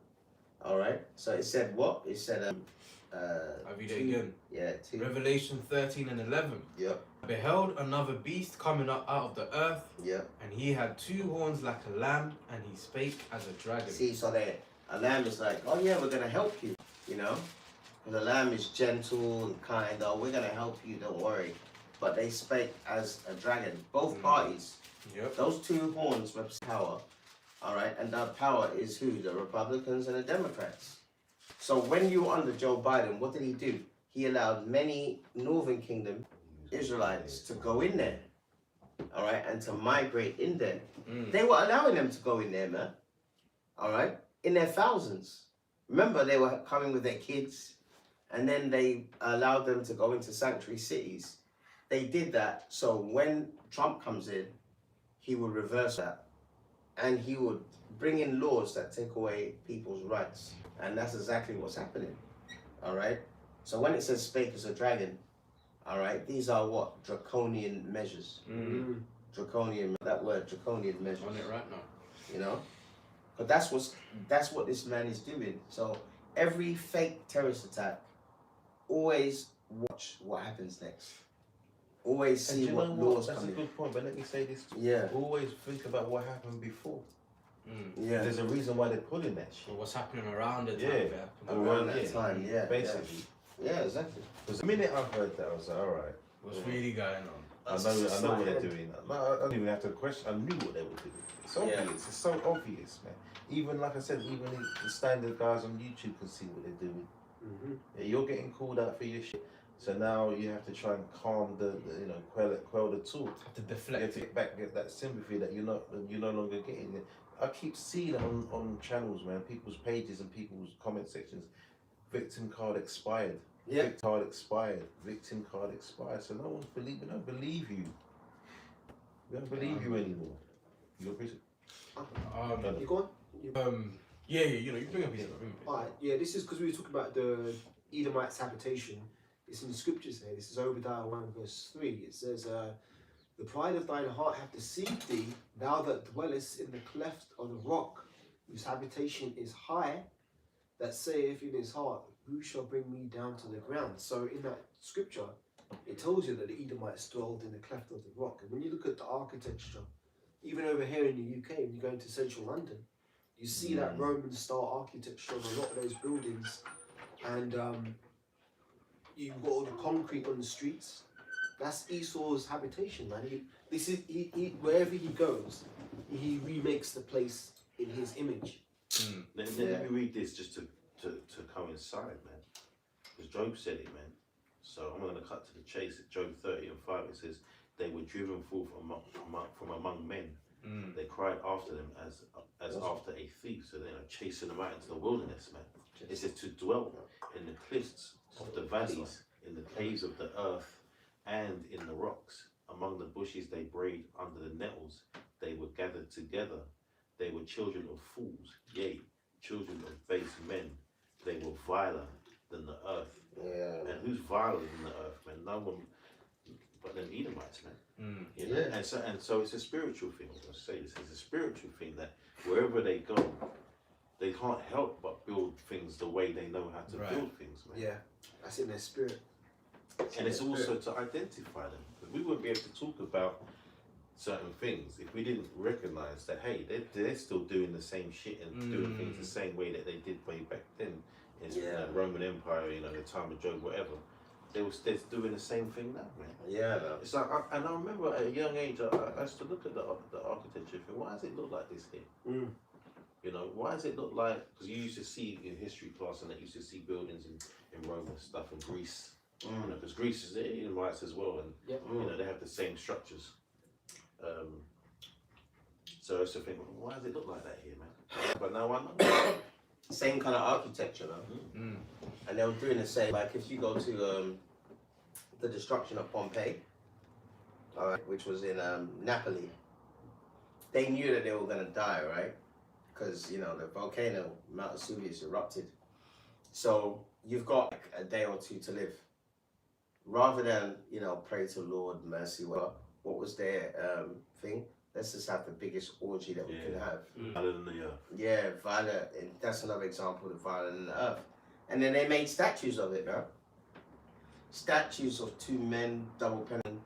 All right. So it said what? It said I'll read it again. Yeah, 2. Revelation 13 and 11. Yep. I beheld another beast coming up out of the earth, Yep. and he had 2 horns like a lamb, and he spake as a dragon. See, so a lamb is like, oh yeah, we're gonna help you, you know, because a lamb is gentle and kind. Oh, we're gonna help you, don't worry. But they spake as a dragon. Both parties. Yep. Those 2 horns represent power. All right, and that power is who? The Republicans and the Democrats. So when you were under Joe Biden, what did he do? He allowed many Northern Kingdom Israelites to go in there, all right, and to migrate in there. They were allowing them to go in there, man, all right, in their thousands. Remember, they were coming with their kids, and then they allowed them to go into sanctuary cities. They did that so when Trump comes in, he would reverse that, and he would bring in laws that take away people's rights. And that's exactly what's happening, all right? So when it says spake as a dragon, all right, these are what? Draconian measures. Draconian, that word, draconian measures. On it right now. You know? But that's what this man is doing. So every fake terrorist attack, always watch what happens next. always And see you what know laws That's a come in. good point, but let me say this too. Yeah. Always think about what happened before. Yeah. There's a reason why they're pulling that shit. Or what's happening around the time. Yeah. it happened. Around that time, yeah. Basically. Yeah, exactly. Because the minute I heard that, I was like, alright. What's really going on? I know what they're doing. No, I don't even have to question. I knew what they were doing. It's obvious. It's so obvious, man. Even like I said, even the standard guys on YouTube can see what they're doing. Yeah, you're getting called out for your shit. So now you have to try and calm quell the talk. Have to You deflect have to get that sympathy that you're no longer getting. I keep seeing it on channels, man, people's pages and people's comment sections. Victim card expired. Yeah. Victim card expired. Victim card expired. So no one's we don't believe you. We don't believe you anymore. You agree? You go on. Yeah, you know, you bring up his. Alright, yeah, this is because we were talking about the Edomites' habitation. It's in the scriptures here. This is Obadiah 1 verse 3. It says, the pride of thine heart hath deceived thee, thou that dwellest in the cleft of the rock, whose habitation is high, that saith in his heart, who shall bring me down to the ground? So in that scripture, it tells you that the Edomites dwelled in the cleft of the rock. And when you look at the architecture, even over here in the UK, when you go into central London, you see that Roman style architecture of a lot of those buildings, and you've got all the concrete on the streets. That's Esau's habitation, man. He wherever he goes, he remakes the place in his image. Let me read this just to coincide, man. Because Job said it, man. So I'm going to cut to the chase. At Job 30:5, it says, they were driven forth from among men. They cried after them as after a thief. So they're chasing them out into the wilderness, man. It says to dwell in the cliffs of the valleys, in the caves of the earth, and in the rocks. Among the bushes they brayed, under the nettles they were gathered together. They were children of fools, yea, children of base men. They were viler than the earth. Yeah. And who's viler than the earth, man? No one but them Edomites, man. You know? And so it's a spiritual thing. I say this, it's a spiritual thing that wherever they go, they can't help but build things the way they know how to build things, man. Yeah, that's in their spirit. And it's also to identify them. Because we wouldn't be able to talk about certain things if we didn't recognize that, hey, they're still doing the same shit and doing things the same way that they did way back then. In the Roman Empire, the time of Job, whatever. They're doing the same thing now, man. Yeah, man. It's like, and I remember at a young age, I used to look at the architecture and think, why does it look like this here? You know, why does it look like, because you used to see in history class and that you used to see buildings in Rome and stuff, in Greece. Because Greece is in rights as well, and they have the same structures. So I used to think, why does it look like that here, man? But now I know. Same kind of architecture, man. And they were doing the same. Like if you go to the destruction of Pompeii, which was in Napoli, they knew that they were gonna die, right? Because the volcano Mount Vesuvius erupted. So you've got like a day or two to live. Rather than pray to Lord mercy, what was their thing? Let's just have the biggest orgy that we can have. Violent than the earth. Yeah, violent. That's another example of violent in the earth. And then they made statues of it, man. Statues of two men double penning.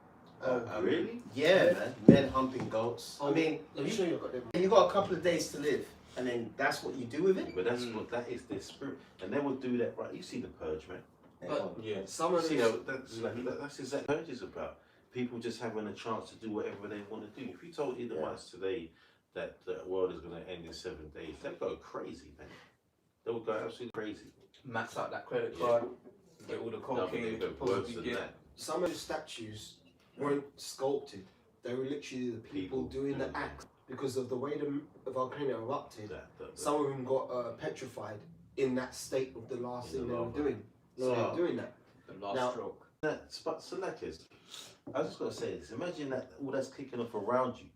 Really? Yeah, man. Men humping goats. I mean, let me show you. you got a couple of days to live, and then that's what you do with it. But that is their spirit, and they will do that. Right? You see the purge, man. But Some of that's exactly what purge is about. People just having a chance to do whatever they want to do. If you told Edomites today that the world is going to end in 7 days, they'll go crazy, man. They will go absolutely crazy. Max out that credit card, get all the cocaine. Some of the statues weren't sculpted. They were literally the people doing the act because of the way the volcano erupted. Some of them got petrified in that state of the last thing they were doing. So they were doing that. The last stroke. But Selekis, I was just going to say this. Imagine that all that's kicking off around you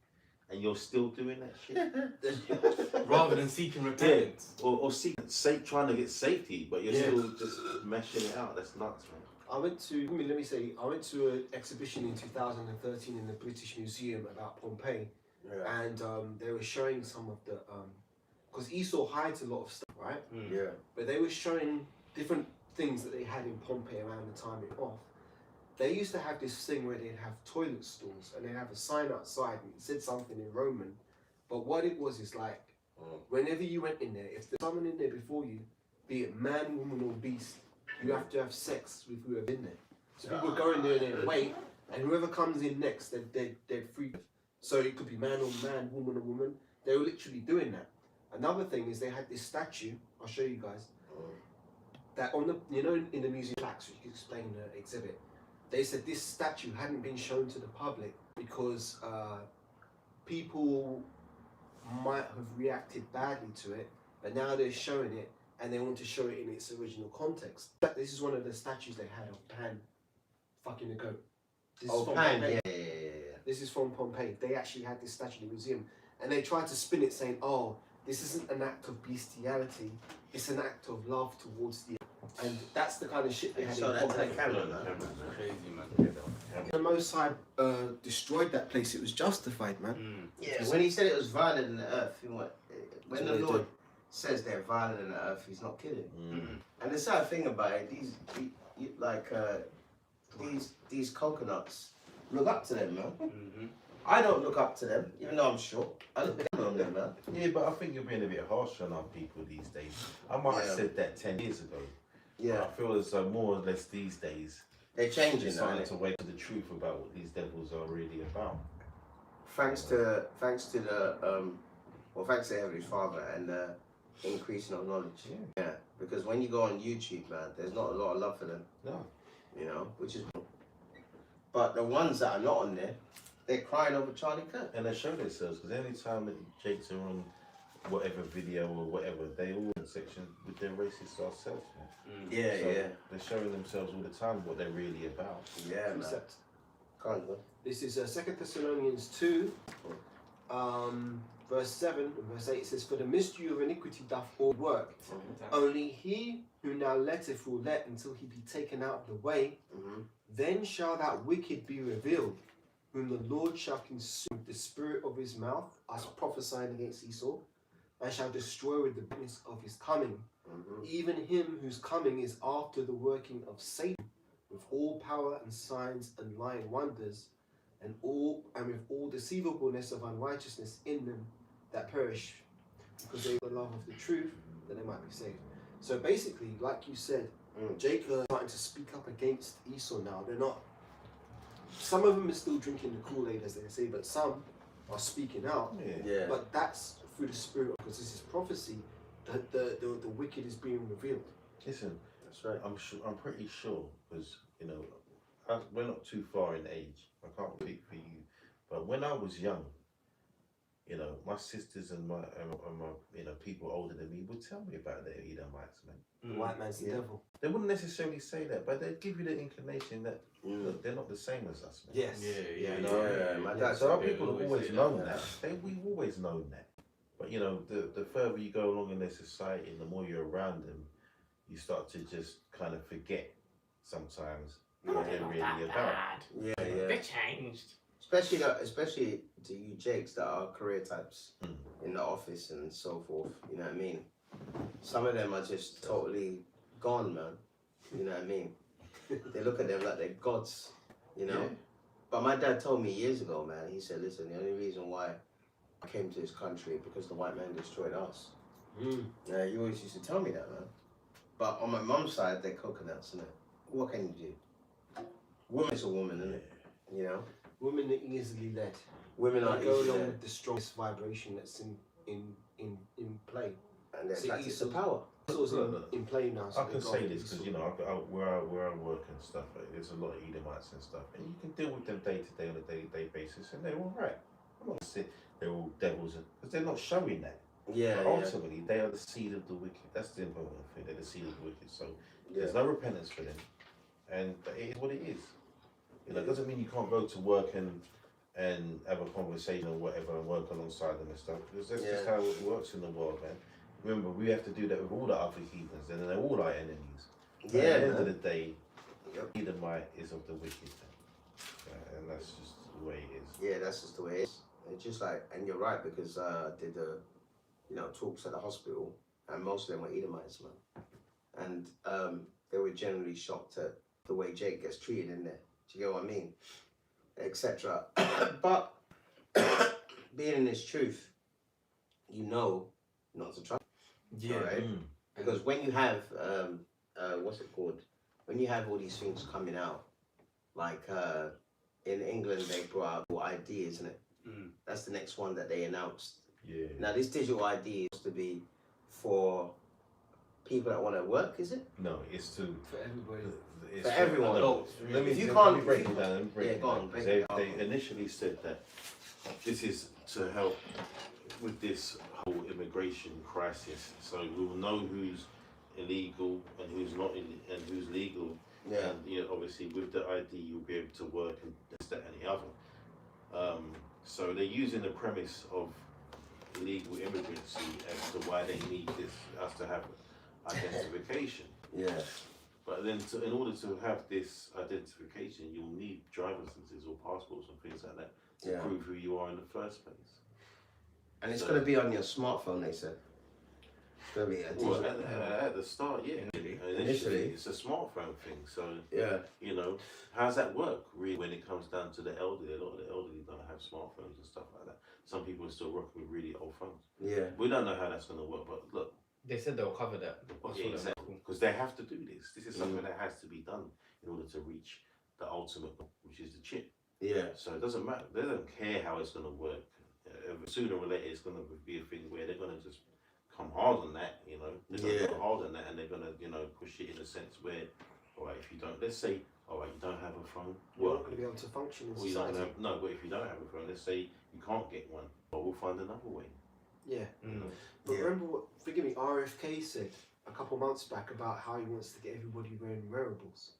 and you're still doing that shit. Rather than seeking repentance. Or trying to get safety, but you're still just mashing it out. That's nuts, man. I went to an exhibition in 2013 in the British Museum about Pompeii, and they were showing some of the, because Esau hides a lot of stuff, right? Yeah. But they were showing different things that they had in Pompeii around the time it off, They used to have this thing where they'd have toilet stalls and they'd have a sign outside and it said something in Roman. But what it was is like, whenever you went in there, if there's someone in there before you, be it man, woman, or beast, you have to have sex with whoever in there. So people go in there and they wait, and whoever comes in next, they're free. So it could be man or man, woman or woman. They were literally doing that. Another thing is they had this statue. I'll show you guys. That on the, you know, in the museum plaques, which you can explain the exhibit. They said this statue hadn't been shown to the public because people might have reacted badly to it, but now they're showing it and they want to show it in its original context. This is one of the statues they had of Pan fucking a goat. This is from Pan, Pompeii. yeah. This is from Pompeii. They actually had this statue in the museum and they tried to spin it saying, oh, this isn't an act of bestiality, it's an act of love towards the. And that's the kind of shit they had in Pompeii. Crazy, man. The Most High destroyed that place. It was justified, man. Yeah, when he said it was violent in the earth, when the Lord says they're violent in the earth, he's not kidding. And the sad thing about it, these coconuts look up to them, man. I don't look up to them, even though I'm short. I look down on them, man. Yeah, but I think you're being a bit harsh on our people these days. I might have said that 10 years ago. Yeah. I feel as though more or less these days They're changing it's now. starting to wake to the truth about what these devils are really about. Thanks to Heavenly Father and the increasing of knowledge. Yeah. Because when you go on YouTube, man, there's not a lot of love for them. No. You know, which is. But the ones that are not on there, they're crying over Charlie Kirk. And they show themselves because any time that Jakes are on whatever video or whatever, they all in section with their racist ourselves, man. Yeah, So yeah. they're showing themselves all the time what they're really about. Yeah, man. Precept. Can't go. This is 2 Thessalonians 2, verse 7 and verse 8. It says, for the mystery of iniquity doth all work. Only he who now letteth will let until he be taken out of the way. Then shall that wicked be revealed, whom the Lord shall consume with the spirit of his mouth, us prophesying against Esau, and shall destroy with the brightness of his coming. Even him whose coming is after the working of Satan, with all power and signs and lying wonders, and with all deceivableness of unrighteousness in them that perish, because they have the love of the truth, that they might be saved. So basically, like you said, Jacob is starting to speak up against Esau now. They're not. Some of them are still drinking the Kool-Aid, as they say, but some are speaking out. Yeah. But that's through the Spirit, because this is prophecy. That the wicked is being revealed. Listen, That's right. I'm pretty sure because we're not too far in age. I can't speak for you, but when I was young, my sisters and my people older than me would tell me about their Edomites, man. The white man's the devil. They wouldn't necessarily say that, but they'd give you the inclination that look, they're not the same as us, man. Yes. Yeah, my dad. So our people have always always say known that. We've always known that. But the further you go along in their society and the more you're around them, you start to just kind of forget sometimes what they're really about. Yeah. They changed. Especially to you Jakes that are career types in the office and so forth. You know what I mean? Some of them are just totally gone, man. You know what I mean? They look at them like they're gods. Yeah. But my dad told me years ago, man. He said, "Listen, the only reason why I came to this country because the white man destroyed us." Yeah, he always used to tell me that, man. But on my mum's side, they're coconuts, innit? What can you do? Woman's a woman, innit? You know? Women are easily led. Women are They go easy along led, with the strongest vibration that's in play. and they're See, attracted to Esau's- power. Esau's in play now. So I can they go say after this because Esau. where I work and stuff, there's a lot of Edomites and stuff, and you can deal with them day to day on a day-to-day basis, and they're all right. I'm not saying they're all devils because they're not showing that. Yeah, But ultimately, they are the seed of the wicked. That's the important thing. They're the seed of the wicked. So yeah. there's no repentance for them, and it is what it is. It doesn't mean you can't go to work and have a conversation or whatever and work alongside them and stuff. Because that's just how it works in the world, man. Remember, we have to do that with all the other heathens, and they're all our enemies. But Yeah, at the end man. of the day, Edomite is of the wicked, and that's just the way it is. Yeah, that's just the way it is. It's just like, and you're right, because I did the, talks at the hospital, and most of them were Edomites, man. And they were generally shocked at the way Jake gets treated in there. Do you get what I mean? Etc. But being in this truth, you know not to trust. Yeah. Right? Because when you have what's it called? When you have all these things coming out, like in England they brought out ID, isn't it? That's the next one that they announced. Yeah. Now this digital ID is to be for people that want to work, is it? No, it's to For everybody. it's For everyone. adults. Let me, If you let can't- me break if you- it down. Let me break Yeah, it go down, on, 'cause break it they down. initially said that this is to help with this whole immigration crisis. So we'll know who's illegal and who's not and who's legal. Yeah. And you know, obviously with the ID you'll be able to work and this, that and the other. So they're using the premise of illegal immigrancy as to why they need us to have identification. Yeah. But then in order to have this identification, you'll need driver's licenses or passports and things like that to Yeah. prove who you are in the first place. And it's So- going to be on your smartphone, they said. It's going to be a Well, digital. at the start, yeah. Initially, it's a smartphone thing. So, Yeah. you know, how's that work really when it comes down to the elderly? A lot of the elderly don't have smartphones and stuff like that. Some people are still rocking with really old phones. Yeah. We don't know how that's going to work, but look, They said they'll cover that. That's yeah, what exactly. cool. Because they have to do this. This is something that has to be done in order to reach the ultimate goal, which is the chip. Yeah. So it doesn't matter. They don't care how it's going to work. Sooner or later, it's going to be a thing where they're going to just come hard on that, you know. They're going to go hard on that, and they're going to, you know, push it in a sense where, all right, if you don't, let's say, all right, you don't have a phone. You're Well, not going to be able to function in well, you don't society. have, no, but if you don't have a phone, let's say you can't get one, well, we'll find another way. Yeah. You know? But Yeah. remember what, forgive me, RFK said a couple months back about how he wants to get everybody wearing wearables.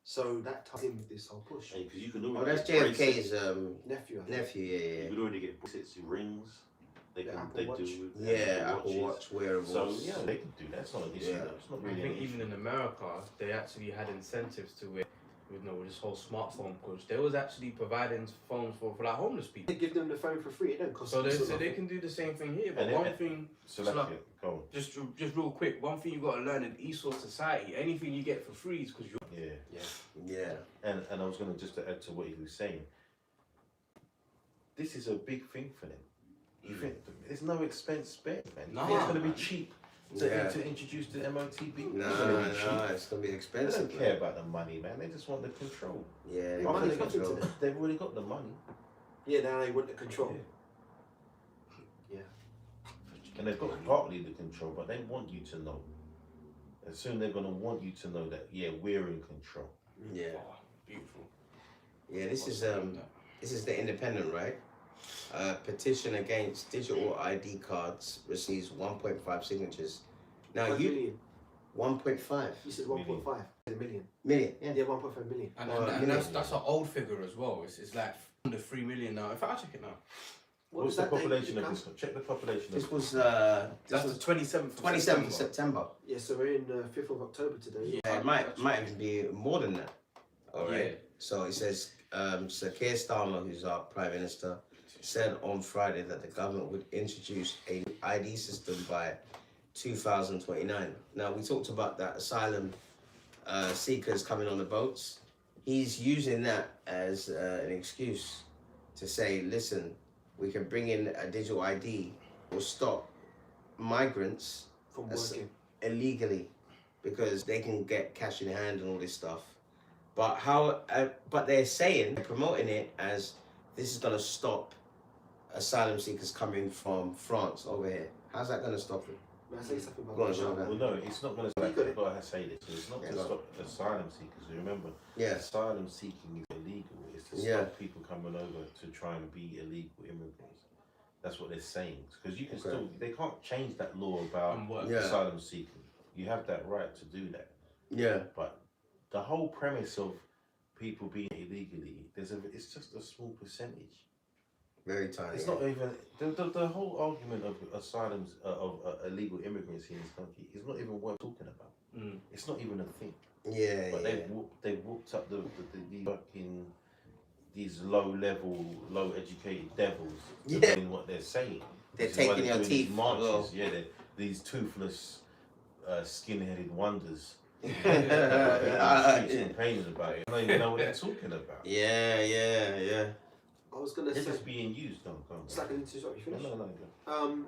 So that ties in with this whole push. Because you can Oh, already that's get bracelets. JFK's Nephew, I think. nephew, yeah, You can already get bracelets, rings. They The can, Apple they Watch. do. yeah. Apple watches. Watch wearables. So yeah, they can do that. It's not an issue. Yeah. It's not I really think an even issue. in America, they actually had incentives to it, with this whole smartphone push. They was actually providing phones for like homeless people. They give them the phone for free. It don't cost So them they, so so much. they can do the same thing here. But And one then- thing, So so that's like- it. Go on. just real quick, one thing you got to learn in Esau society, anything you get for free is because you're. Yeah. Yeah. And I was going to just add to what he was saying. This is a big thing for them. You think there's no expense spared, man? You Nah, think it's going to man. be cheap to, Yeah. to introduce the MOTB? No, It's gonna be cheap. no, it's gonna be They expensive. don't care about the money, man. They just want the control. Yeah, Yeah, After money's they got nothing to the- them. They've already got the money. Yeah, now they want the control. Yeah. And they've got partly the control, but they want you to know. And soon they're going to want you to know that, yeah, we're in control. yeah, Oh, beautiful. yeah. This is the Independent, right? Petition against digital ID cards receives 1.5 signatures. Now 1 you million. 1.5 You said 1.5 million. million. Yeah. Yeah, 1.5 million. And, Well, and you know- that's an old figure as well. It's like under 3 million now. In fact, I'll check it now. What What's does the that date population of become? this? Check the population This of was That's the 27th. 27th of September. Yeah, so we're in 5th of October today. Yeah, it might even be more than that. All right. Yeah. So it says, Sir Keir Starmer, who's our Prime Minister, said on Friday that the government would introduce a new ID system by 2029. Now, we talked about that asylum seekers coming on the boats. He's using that as an excuse to say, listen, we can bring in a digital ID or stop migrants From That's- working. illegally because they can get cash in hand and all this stuff. But but they're saying, promoting it as this is going to stop asylum seekers coming from France over here. How's that going to stop it? May I say something about Go on, that? Sean. Well, no, it's not going to You stop. got it. I've got to say this. It's not Yeah, to go on. stop asylum seekers. Remember, Yeah. asylum seeking is illegal. It's to Yeah. stop people coming over to try and be illegal immigrants. That's what they're saying. Because you can Okay. still, they can't change that law about And work. Yeah. asylum seeking. You have that right to do that. Yeah. But the whole premise of people being illegally, it's just a small percentage. Very tiny. It's not even the whole argument of asylums of illegal immigrants in this country is not even worth talking about. It's not even a thing. Yeah. But Yeah. they've whooped up the fucking these low educated devils Yeah. doing what they're saying. They're Which is why taking they're your doing these teeth. marches. Well. Yeah, these toothless skin-headed wonders. Streets complaining about it. I don't even know what they're talking about. Yeah. I was gonna They're say just being used. Go on. it's like an interview. You finish? No.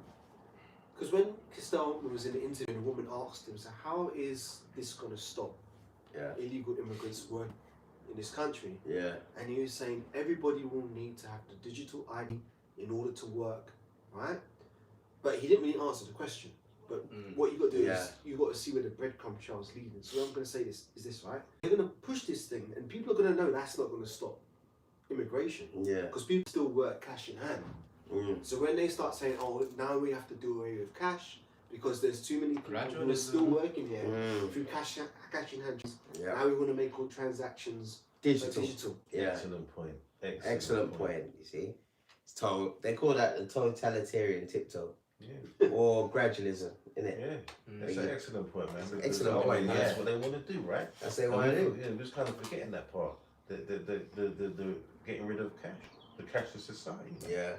Because when Kistel was in the interview, the woman asked him, "So how is this gonna stop illegal immigrants working in this country?" Yeah. And he was saying everybody will need to have the digital ID in order to work, right? But he didn't really answer the question. But what you got to do is you got to see where the breadcrumb trail's leading. So what I'm going to say is this, right? They're going to push this thing, and people are going to know that's not going to stop immigration. Yeah. Because people still work cash in hand. So when they start saying, "Oh, now we have to do away with cash because there's too many people who are still working here through cash in hand," now we want to make all transactions digital. Yeah. Excellent point. Excellent point. You see, they call that the totalitarian tiptoe. Yeah. Or gradualism, innit? Yeah. That's an excellent point, man. Excellent point. That's what they want to do, right? That's what they want to do. Yeah, we're just kind of forgetting that part. The getting rid of cash, the cashless society. Yeah.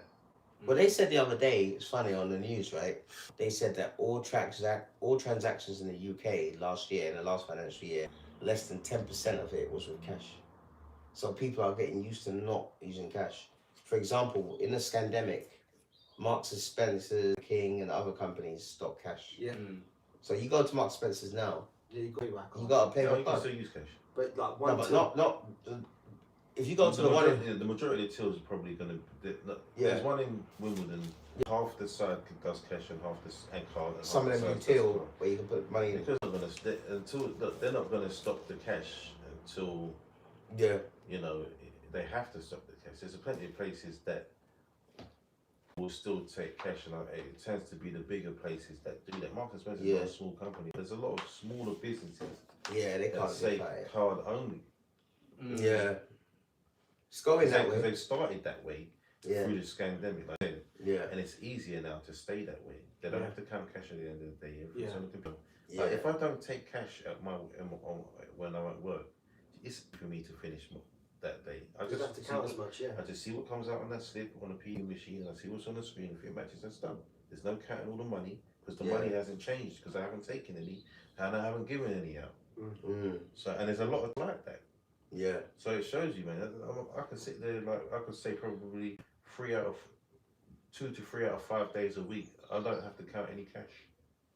Well, they said the other day, it's funny on the news, right? They said that all transactions in the UK last year, in the last financial year, less than 10% of it was with cash. So people are getting used to not using cash. For example, in the scandemic, Marks and Spencer's, King, and other companies stock cash. Yeah. So you go to Marks and Spencer's now. Yeah, you got it back. You got to pay No, by you can card. still use cash. But like No, but not. If you go to the one, the majority of the tills are probably going to. There's one in Wimbledon. Half the side does cash and half and card. And some of half them the do side does till card. where you can put money in. Because they're not going to stop the cash until they have to stop the cash. There's plenty of places that will still take cash, and it tends to be the bigger places that do that. Marks and Spencer is not a small company. There's a lot of smaller businesses. Yeah, they can't say card only. Yeah, it's going that way. Because they've started that way through the scandemic, like I said. Yeah, and it's easier now to stay that way. They don't have to count cash at the end of the day. Everything's on the computer. Yeah. Like if I don't take cash at when I'm at work, it's for me to finish that day. I you don't have to count as much. I just see what comes out on that slip on a PE machine. I see what's on the screen. If it matches, that's done. There's no counting all the money because the money hasn't changed because I haven't taken any and I haven't given any out. So and there's a lot of like that. Yeah. So it shows you, man. I could sit there I could say probably 2 to 3 out of 5 days a week. I don't have to count any cash.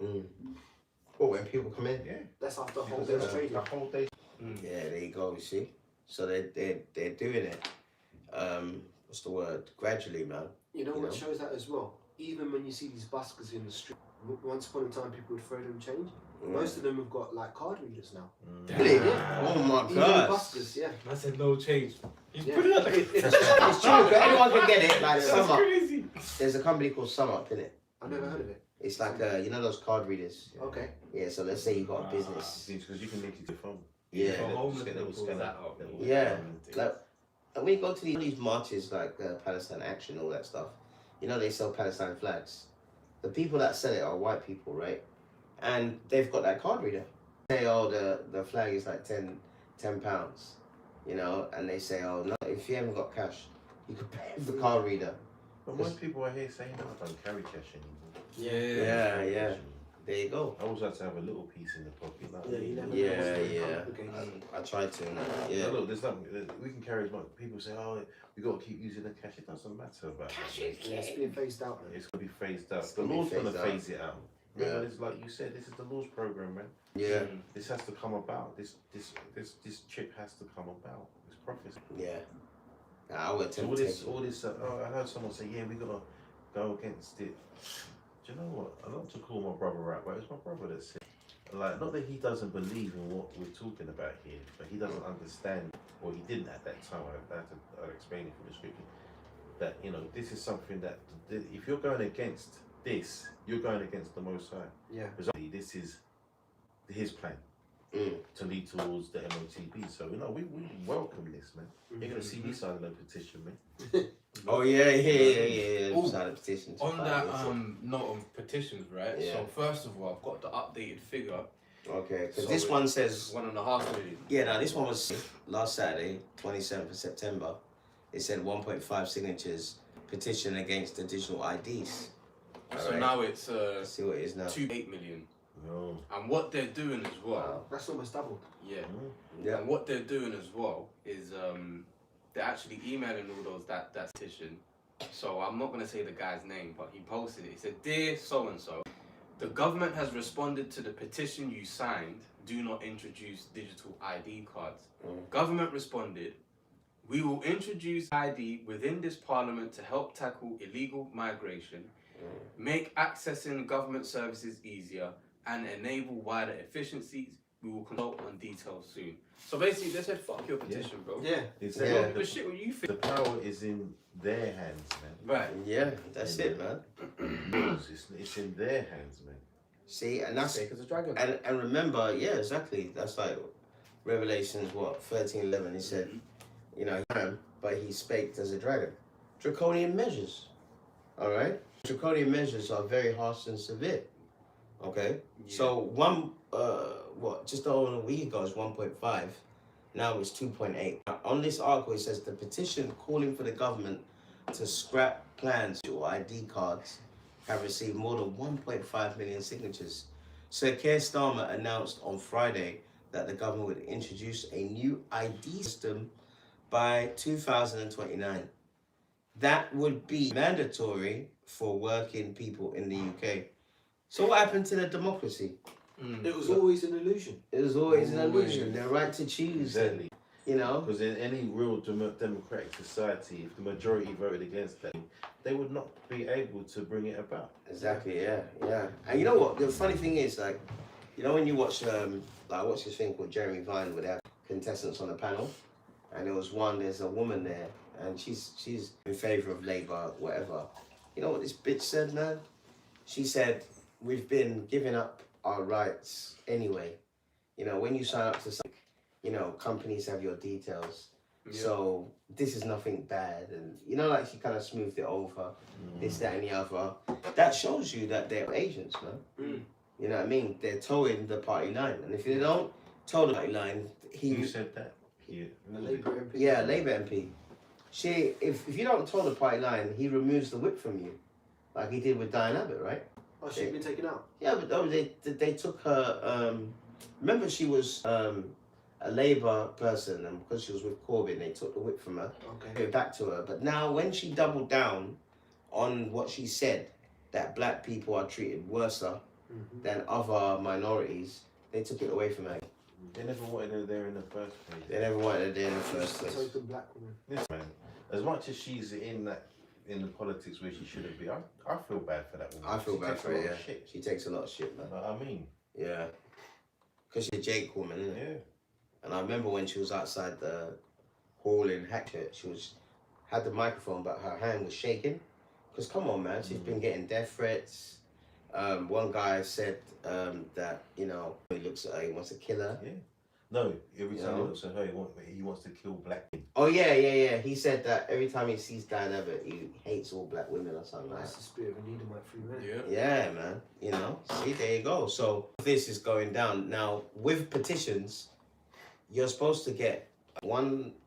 Well, when people come in, that's after the whole day's trading. The whole day. Yeah, there you go. You see, so they're doing it. What's the word? Gradually, man. You know what shows that as well? Even when you see these buskers in the street, once upon a time people would throw them change. Most of them have got like card readers now. Really? Oh my Even god! buskers, I said no change. Yeah. It's true. Anyone can get it. Like That's Sum Up. crazy. There's a company called Sum Up, innit? I've never heard of it. It's like those card readers. Okay. Yeah. So let's say you got a business. Because you can link it to your phone. Yeah. Yeah. Like, and when you go to these marches like Palestine Action, all that stuff, they sell Palestine flags. The people that sell it are white people, right? And they've got that card reader. They say, oh, the flag is like £10, and they say, oh, no, if you haven't got cash, you could pay with the card reader. But most people are here saying that I don't carry cash anymore. Yeah. There you go. I always like to have a little piece in the pocket. I try to. Yeah. No, look, there's nothing. We can carry as much. People say, "Oh, we got to keep using the cash." It doesn't matter about cash. It's being phased out. It's going to be phased out. The law's going to phase it out. Yeah. It's like you said. This is the law's program, man. Yeah. This has to come about. This chip has to come about. It's prophecy. Yeah. I would all this. I heard someone say, "Yeah, we got to go against it." Do you know what? I not to call my brother out, but it's my brother that said, like, not that he doesn't believe in what we're talking about here, but he doesn't understand, or he didn't at that time. I'll explain it from the scripture. That this is something that if you're going against this, you're going against the Most High. Yeah. Because this is his plan to lead towards the MOTB. So we welcome this, man. You're gonna see me signing a petition, man. Oh yeah. Sign a petition. On that note on petitions, right? Yeah. So first of all, I've got the updated figure. Okay, because this one says 1.5 million. Yeah, no, this one was last Saturday, 27th of September. It said 1.5 signatures petition against the digital IDs. So now it's Let's see what it is now. 2.8 million. No. And what they're doing as well. That's almost doubled. Yeah. Yeah. And what they're doing as well is they're actually emailing all those that petition. So I'm not gonna say the guy's name, but he posted it. He said, "Dear so and so, the government has responded to the petition you signed. Do not introduce digital ID cards. Government responded, we will introduce ID within this parliament to help tackle illegal migration, make accessing government services easier, and enable wider efficiencies. We will consult on details soon." So basically, they said, "Fuck your petition, bro." Yeah. Exactly. Yeah. But shit, what you think? The power is in their hands, man. Right. Yeah, that's it, man. It's in their hands, man. See, and that's Fake as a dragon. and remember, yeah, exactly. That's like Revelations, what 13:11. He said, you know, but he spake as a dragon. Draconian measures. All right. Draconian measures are very harsh and severe. Okay. Yeah. So just over a week ago is 1.5. Now it's 2.8. On this article, it says the petition calling for the government to scrap plans or ID cards have received more than 1.5 million signatures. Sir Keir Starmer announced on Friday that the government would introduce a new ID system by 2029. That would be mandatory for working people in the UK. So what happened to the democracy? It was always an illusion. It was always an illusion. The right to choose. Exactly. You know? Because in any real democratic society, if the majority voted against that, they would not be able to bring it about. Exactly, yeah. And you know what? The funny thing is, like, you know when you watch, what's this thing called Jeremy Vine, where they have contestants on the panel? And there's a woman there, and she's in favour of Labour, whatever. You know what this bitch said, man? She said, we've been giving up our rights anyway. You know, when you sign up to something, you know, companies have your details. Yeah. So this is nothing bad. And, you know, like she kind of smoothed it over, this, that, and the other. That shows you that they're agents, man. You know what I mean? They're towing the party line. And if they don't tow the party line, Who said that? A Labour MP. Yeah, Labour MP. If you don't tow the party line, he removes the whip from you. Like he did with Diane Abbott, right? Oh, she's been taken out? Yeah, but they took her, remember she was a Labour person, and because she was with Corbyn, they took the whip from her, gave it back to her. But now when she doubled down on what she said, that black people are treated worse than other minorities, they took it away from her. They never wanted her there in the first place. They never wanted her there in the first place. Token black woman. This man, as much as she's in the politics where she shouldn't be, I feel bad for that woman. I feel bad for her, yeah. Shit. She takes a lot of shit, man. I mean. Yeah. Because she's a Jake woman, isn't it? Yeah. And I remember when she was outside the hall in Hackett, she had the microphone, but her hand was shaking. Because come on, man, she's been getting death threats. One guy said that, you know, he looks at her, he wants to kill her. Yeah. No, every time he looks at her, he wants to kill black people. Oh, yeah. He said that every time he sees Diane Abbott, he hates all black women or something like That's that. the spirit of a Edomite free man. Yeah, man. You know, see, there you go. So this is going down. Now, with petitions, you're supposed to get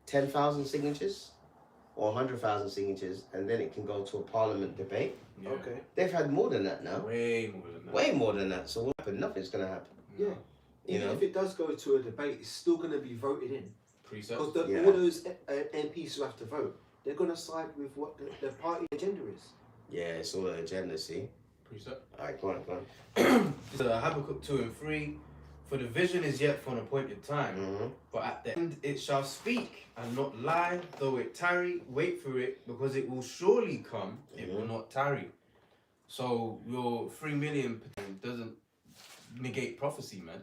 10,000 signatures or 100,000 signatures, and then it can go to a parliament debate. Yeah. Okay. They've had more than that now. Way more than that. Way more than that. So what happened? Nothing's going to happen. Yeah. You Even know? if it does go to a debate, it's still going to be voted in. Precepts. Because all those MPs who have to vote, they're going to side with what the party agenda is. Yeah, it's all an agenda, see? Precept. Alright, go on. It's Habakkuk 2 and 3. For the vision is yet for an appointed time, but at the end it shall speak and not lie, though it tarry, wait for it, because it will surely come, it will not tarry. So your 3 million doesn't negate prophecy, man.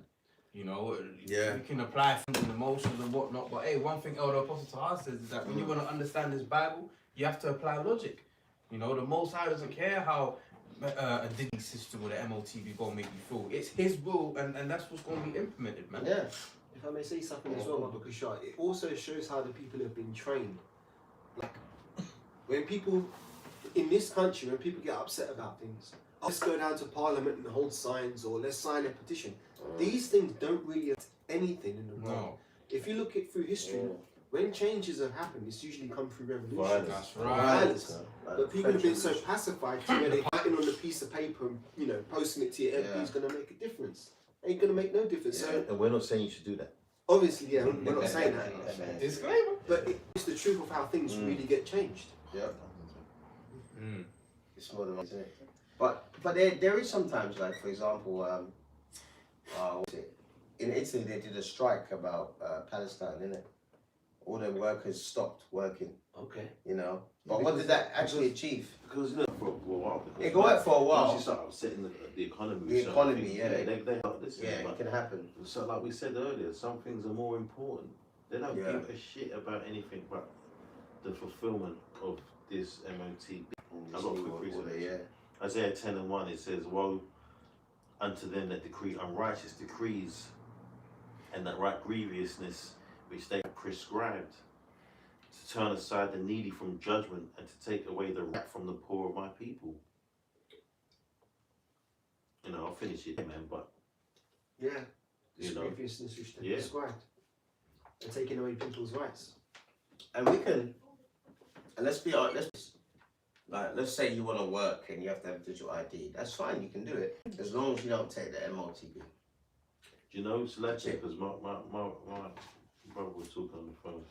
You know, Yeah. you can apply things and emotions and whatnot, but hey, one thing Elder Apostle Tahar says is that when you want to understand this Bible, you have to apply logic. You know, the Most High doesn't care how a digging system or the MOTB gonna make you feel. It's His will, and that's what's gonna be implemented, man. Yeah. If I may say something as well, Mother Kushar, it also shows how the people have been trained. Like, when people in this country, when people get upset about things, let's go down to Parliament and hold signs, or let's sign a petition. These things don't really affect anything in the world. No. If you look it through history, when changes have happened, it's usually come through revolution. Violence. That's right. Violence. Like But people have been so French pacified to where they're writing on a piece of paper and, you know, posting it to your MP is going to make a difference. Ain't going to make no difference. Yeah. So, And we're not saying you should do that. obviously, yeah, we're not saying that. Disclaimer. But it's the truth of how things really get changed. Yeah. Mm. It's more than isn't it? But there is sometimes, like for example, what's it? In Italy they did a strike about Palestine, innit? All the workers stopped working, Okay. you know. But what did that actually achieve? Because you know, for a while. It go out for a while. Once you start upsetting the economy. The certain economy, things, yeah. They listen. Yeah, But it can happen. so like we said earlier, some things are more important. They don't Yeah. give a shit about anything but the fulfillment of this MOT. I've got quick research. Yeah. Isaiah 10:1, it says, "Woe unto them that decree unrighteous decrees, and that right grievousness which they have prescribed, to turn aside the needy from judgment, and to take away the wrath from the poor of my people." You know, I'll finish it, man, but Yeah. This You know. grievousness which they Yeah. prescribed. And taking away people's rights. And we can, and let's be honest, let's say you want to work and you have to have digital ID. That's fine, you can do it as long as you don't take the MOTB. do you know, it's like because my brother was talking on the phone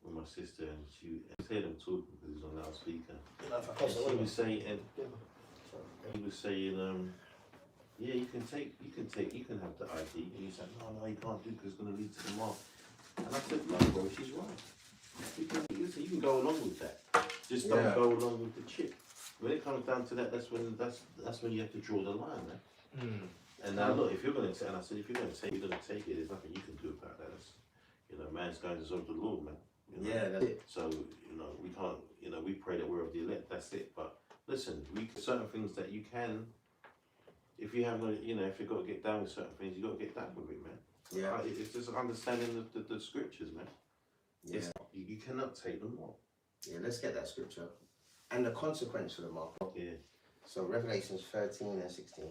with my sister, and she heard him talking because he's on loudspeaker. And he was saying, yeah, you can have the ID. And he's like, no, you can't do it because it's going to lead to the mark. And I said, no, bro, she's right. You can go along with that. Just don't go along with the chip. When it comes down to that, that's when you have to draw the line, man. Mm. And now look, if you're going to take, and I said, if you're going to take it, there's nothing you can do about that. That's, man's going to serve the Lord, man. Yeah, that's it. So, we can't, we pray that we're of the elect, that's it. But listen, certain things that you can, if you have, if you've got to get down with certain things, you've got to get down with it, man. Yeah. It's just understanding the scriptures, man. Yeah. You cannot take them all. Yeah, let's get that scripture. And the consequence for the mark. Yeah. So Revelations 13 and 16.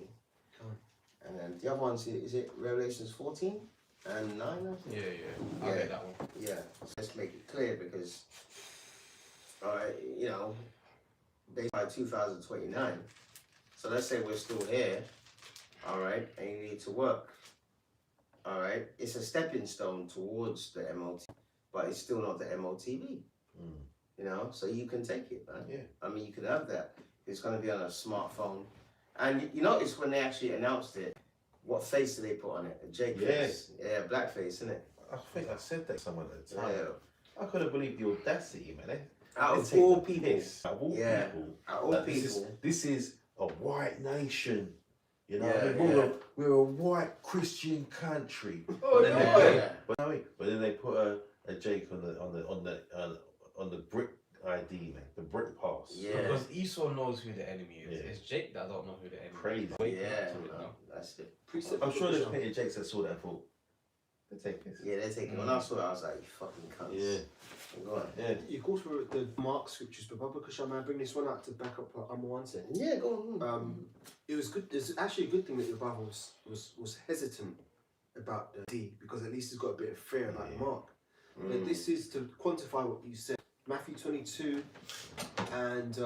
Come on. And then the other one's, is it Revelations 14 and 9? I think? Yeah. I'll get that one. Yeah, so let's make it clear because, by 2029, so let's say we're still here, and you need to work, it's a stepping stone towards the MOT, but it's still not the MOTB, so you can take it, man. Yeah. I mean, you can have that. It's going to be on a smartphone. And you notice when they actually announced it, what face do they put on it? A J face. Yeah, black face, isn't it? I think I said that to someone at the time. Yeah. I couldn't believe the audacity, man. Out They of take all the people. piss out of all people. Out of all Like, people. This is a white nation. You know, Yeah, what I mean? We're a white Christian country. Oh, But then they put a Jake on the brick ID, man, the brick pass. Yeah. Because Esau knows who the enemy is. Yeah. It's Jake that don't know who the enemy Crazy. is. Wake up Yeah, to it now. that's it. I'm sure there's plenty of Jakes that saw that and thought, they take this. Yeah, they're taking. When I saw it, I was like, you fucking cunts. Yeah. Go on. Yeah. You called for the Mark scriptures, but Baba Kushama, I bring this one out to back up what one said. Yeah, go on. It was good. It's actually a good thing that your brother was hesitant about the D, because at least he's got a bit of fear about the mark. But this is to quantify what you said. Matthew 22 and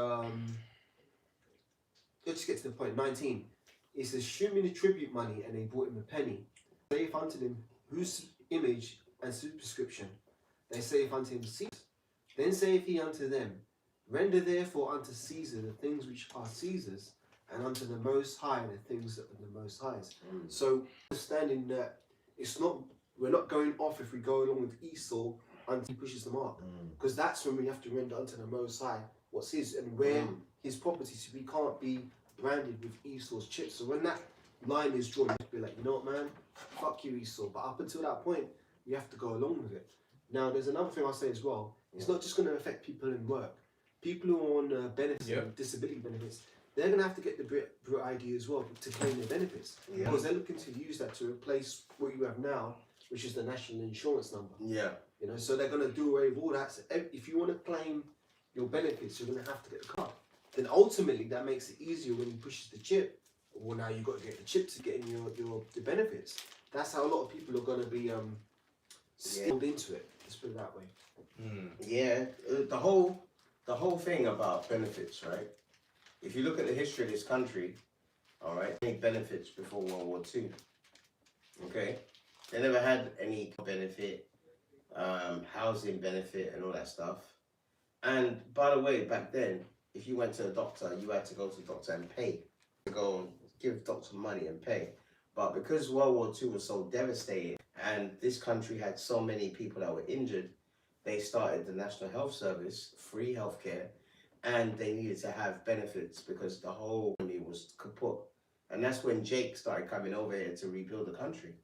let's get to the point. 19. It says, "Shew me the tribute money," and they brought him a penny. Saith unto them, "Whose image and superscription?" They saith unto him, "Caesar." Then saith he unto them, "Render therefore unto Caesar the things which are Caesar's, and unto the Most High the things that are the Most High's." So, understanding that we're not going off if we go along with Esau until he pushes the mark, because that's when we have to render unto the Most High what's his and where his property. So we can't be branded with Esau's chips. So when that line is drawn, you have to be like, you know what, man, fuck you, Esau. But up until that point, we have to go along with it. Now, there's another thing I'll say as well. It's not just going to affect people in work. People who are on benefits, disability benefits, they're going to have to get the Brit ID as well to claim their benefits, because they're looking to use that to replace what you have now, which is the national insurance number. Yeah. You know, so they're going to do away with all that. So if you want to claim your benefits, you're going to have to get the card. Then ultimately, that makes it easier when you push the chip. Well, now you've got to get the chip to get in your benefits. That's how a lot of people are going to be skilled into it. Let's put it that way. Yeah, the whole thing about benefits, right? If you look at the history of this country, all right, any benefits before World War II. Okay, they never had any benefit, housing benefit, and all that stuff. And by the way, back then, if you went to a doctor, you had to go to the doctor and pay. To go and give doctor money and pay. But because World War II was so devastating and this country had so many people that were injured, they started the National Health Service, free healthcare, and they needed to have benefits because the whole economy was kaput. And that's when Jake started coming over here to rebuild the country.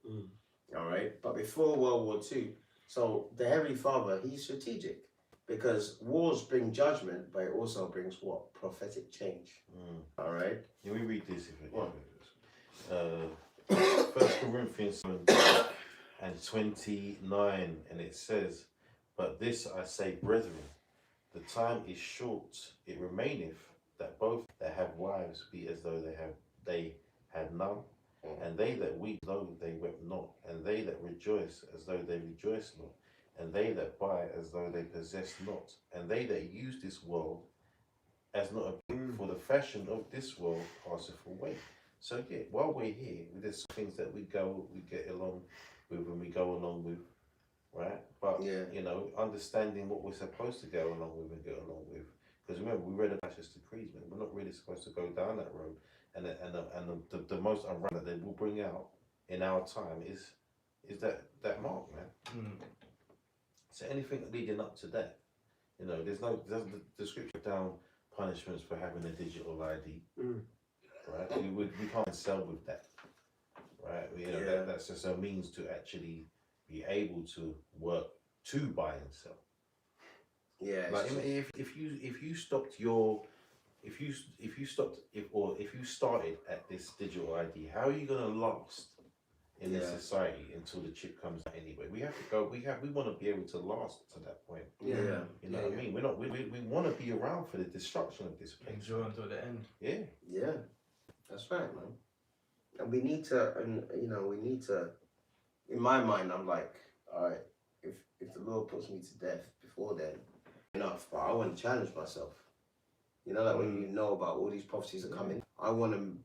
All right. But before World War II, so the Heavenly Father, he's strategic because wars bring judgment, but it also brings what? Prophetic change. All right. Can we read this? First Corinthians 7:29, and it says, "But this I say, brethren, the time is short. It remaineth that both that have wives be as though they had none, and they that weep though they wept not, and they that rejoice as though they rejoice not, and they that buy as though they possess not, and they that use this world as not a for the fashion of this world passeth away." So yeah, while we're here, there's things that we get along with and we go along with, right? But you know, understanding what we're supposed to go along with and get along with. Because remember, we read about just decrees, man. We're not really supposed to go down that road. And the most unrighteous that they will bring out in our time is that mark, man. So anything leading up to that, you know, there's the scripture down punishments for having a digital ID, right? We can't sell with that, right? You know, that's just a means to actually be able to work to buy and sell. Yeah. Like if you started at this digital ID, how are you gonna last in this society until the chip comes out anyway? We have to go. We want to be able to last to that point. You know what I mean? We're not. We want to be around for the destruction of this place. Enjoy until the end. Yeah, that's right, man. And we need to, and you know, we need to. In my mind, I'm like, all right, if the Lord puts me to death before then, enough. But I want to challenge myself. You know, like when you know about all these prophecies are coming, I want to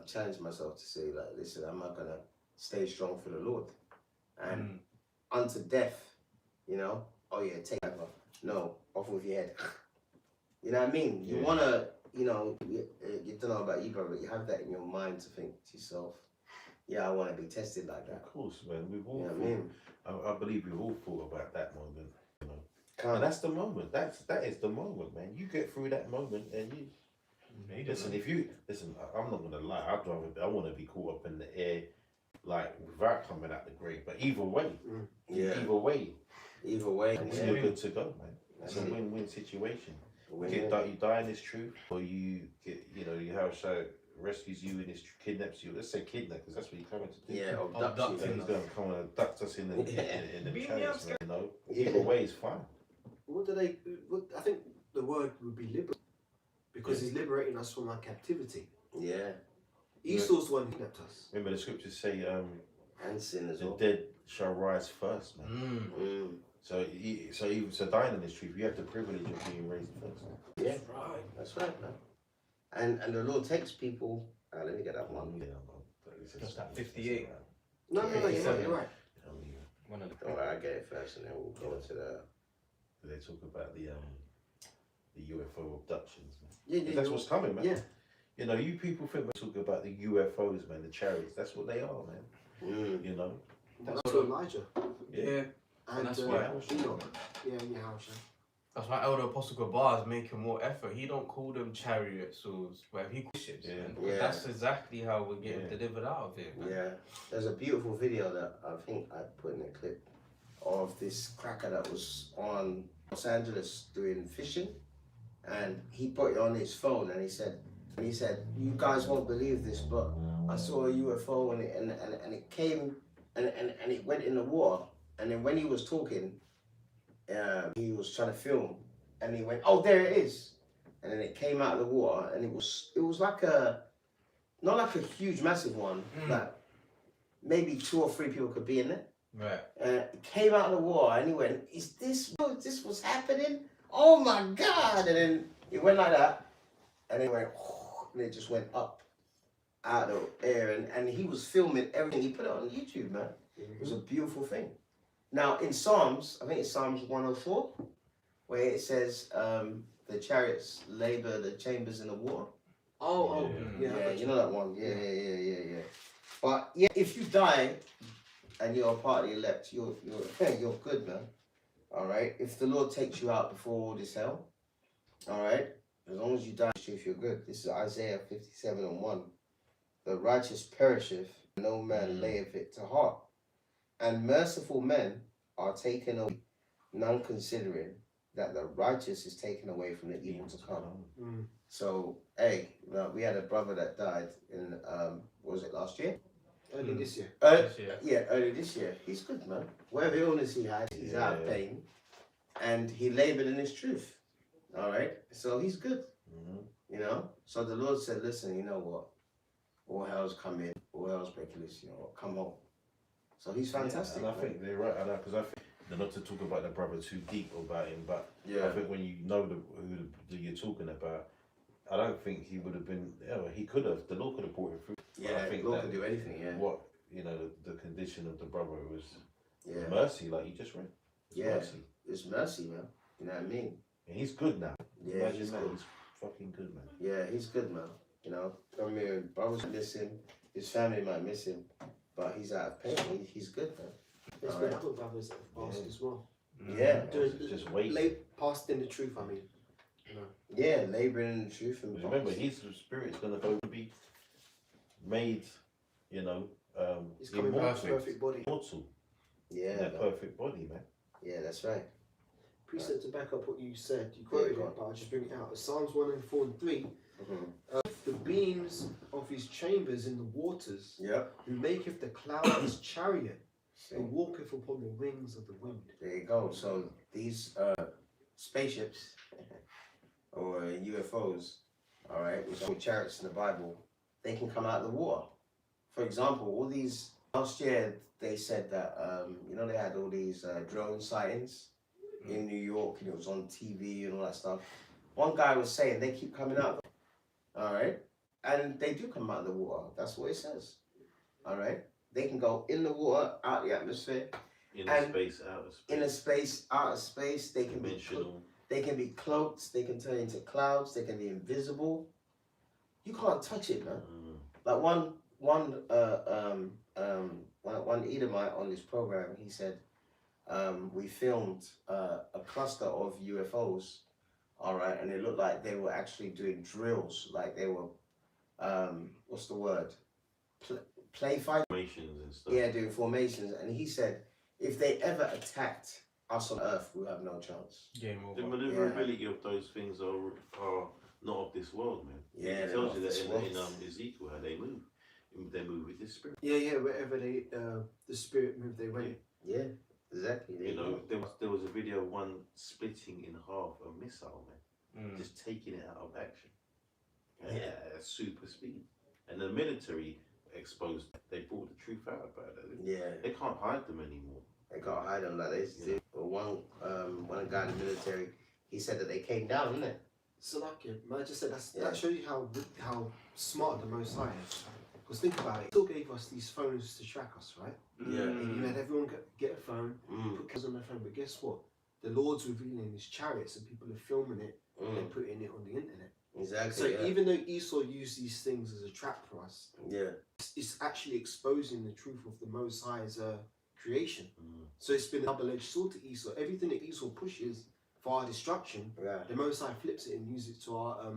challenge myself to say, like, listen, I'm not gonna stay strong for the Lord, and unto death. You know, oh yeah, take that off. No, off with your head. You know what I mean? You wanna, you know, you don't know about you, brother. You have that in your mind to think to yourself, yeah, I want to be tested like that. Of course, man. We've all. You know what I believe we've all thought about that moment. You know, and that's the moment. That is the moment, man. You get through that moment, and you listen. If you listen, I'm not gonna lie. I want to be caught up in the air, like without coming out the grave. But either way, either way, you're good to go, man. That's a win-win situation. You die in this truth, or you get, you know, your house rescues you and this kidnaps you. Let's say kidnap, because that's what you're coming to do. Yeah, abduct you. He's going to come and abduct us in the chariot, man. You know, either way is fine. I think the word would be liberate, because he's liberating us from our captivity. Yeah. Esau's the one who kidnapped us. Remember the scriptures say, and sin as well. The dead shall rise first, man. So dying in this truth, you have the privilege of being raised first. Yeah, that's right, man. And the Lord takes people. Let me get that one. Just that 58. No, you're right. Don't worry, I get it first, and then we'll go into the. They talk about the UFO abductions, man. Yeah, that's what's coming, man. Yeah. You know, you people think we talk about the UFOs, man, the chariots. That's what they are, man. You know. That's to Elijah. Yeah. And that's why Enoch. That's why Elder Apostle Gabar is making more effort. He don't call them chariots or whatever. He calls ships. That's exactly how we're getting delivered out of here, man. Yeah. There's a beautiful video that I think I put in a clip of this cracker that was on Los Angeles doing fishing, and he put it on his phone, and he said, you guys won't believe this, but I saw a UFO and it came and it went in the water. And then when he was talking, he was trying to film, and he went, "Oh, there it is!" And then it came out of the water, and it was like not like a huge, massive one, like maybe 2 or 3 people could be in it. Right. Came out of the war and he went, is this what's happening? Oh my God. And then he went like that and then went, and it just went up out of the air. And he was filming everything. He put it on YouTube, man. It was a beautiful thing. Now in Psalms, I think it's Psalms 104, where it says the chariots labor the chambers in the war. Yeah, You know that one. Yeah. But yeah, if you die and you're a part of the elect, you're good, man. All right. If the Lord takes you out before all this hell, all right. As long as you die, if you're good. This is Isaiah 57:1. The righteous perisheth, no man layeth it to heart, and merciful men are taken away, none considering that the righteous is taken away from the evil to come. So, hey, we had a brother that died in, was it last year? Early this year. Yeah, early this year. He's good, man. Whatever illness he had, he's out of pain. And he labored in his truth. All right? So he's good. You know? So the Lord said, listen, you know what? All hell's come in. All hell's breaking loose. You know what? Come home. So he's fantastic. And I think they're right, because I think not to talk about the brother too deep about him, but I think when you know who you're talking about, I don't think he would have been. He could have. The Lord could have brought him through. Yeah, I think the Lord can do anything. Yeah. What the condition of the brother was mercy, like you just read. Mercy. It's mercy, man. You know what I mean? And he's good now. Yeah, he's fucking good, man. Yeah, he's good, man. You know, I mean, brothers miss him, his family might miss him, but he's out of pain. He's good, man. There's been other brothers that have passed as well. Yeah. Just wait. Passed in the truth, I mean. You know. Yeah, labouring in the truth. And remember, his spirit's going to go to be made, he's coming back to perfect body. Immortal. Yeah. That perfect body, man. Yeah, that's right. Precept to back up what you said, you quoted it, but I'll just bring it out. Psalms 104 and 3. The beams of his chambers in the waters, who maketh the cloud his chariot, and walketh upon the wings of the wind. There you go. So these spaceships or UFOs, all right, which are chariots in the Bible, they can come out of the water. For example, all these last year they said that they had all these drone sightings in New York, and it was on TV and all that stuff. One guy was saying they keep coming out. All right, and they do come out of the water. That's what it says. All right, they can go in the water, out the atmosphere, in a space, out of space. In a space, out of space. They can be cloaked. They can turn into clouds. They can be invisible. You can't touch it, man. Like one Edomite on this program, he said, we filmed a cluster of UFOs. All right, and it looked like they were actually doing drills, like they were, what's the word? Play fight? Formations and stuff. Yeah, doing formations. And he said, if they ever attacked us on Earth, we'll have no chance. Game over. The maneuverability of those things are not of this world, man. Yeah, it tells you that in Ezekiel how they move. They move with the spirit. Yeah, wherever the spirit moved, they went. Yeah. Exactly. There was a video of one splitting in half a missile, man. Just taking it out of action. Super speed. And the military exposed, they brought the truth out about it. Yeah. They can't hide them anymore. They can't hide them like they used to. One guy in the military, he said that they came down, didn't it? So man, I just said that shows you how smart the Most High is. Because think about it, he still gave us these phones to track us, right? Yeah. And you had everyone get a phone, put cameras on their phone, but guess what? The Lord's revealing his chariots and people are filming it and putting it on the internet. Exactly. So even though Esau used these things as a trap for us, it's actually exposing the truth of the Most High's creation. So it's been a double-edged sword to Esau. Everything that Esau pushes for our destruction, the Most High flips it and uses it to our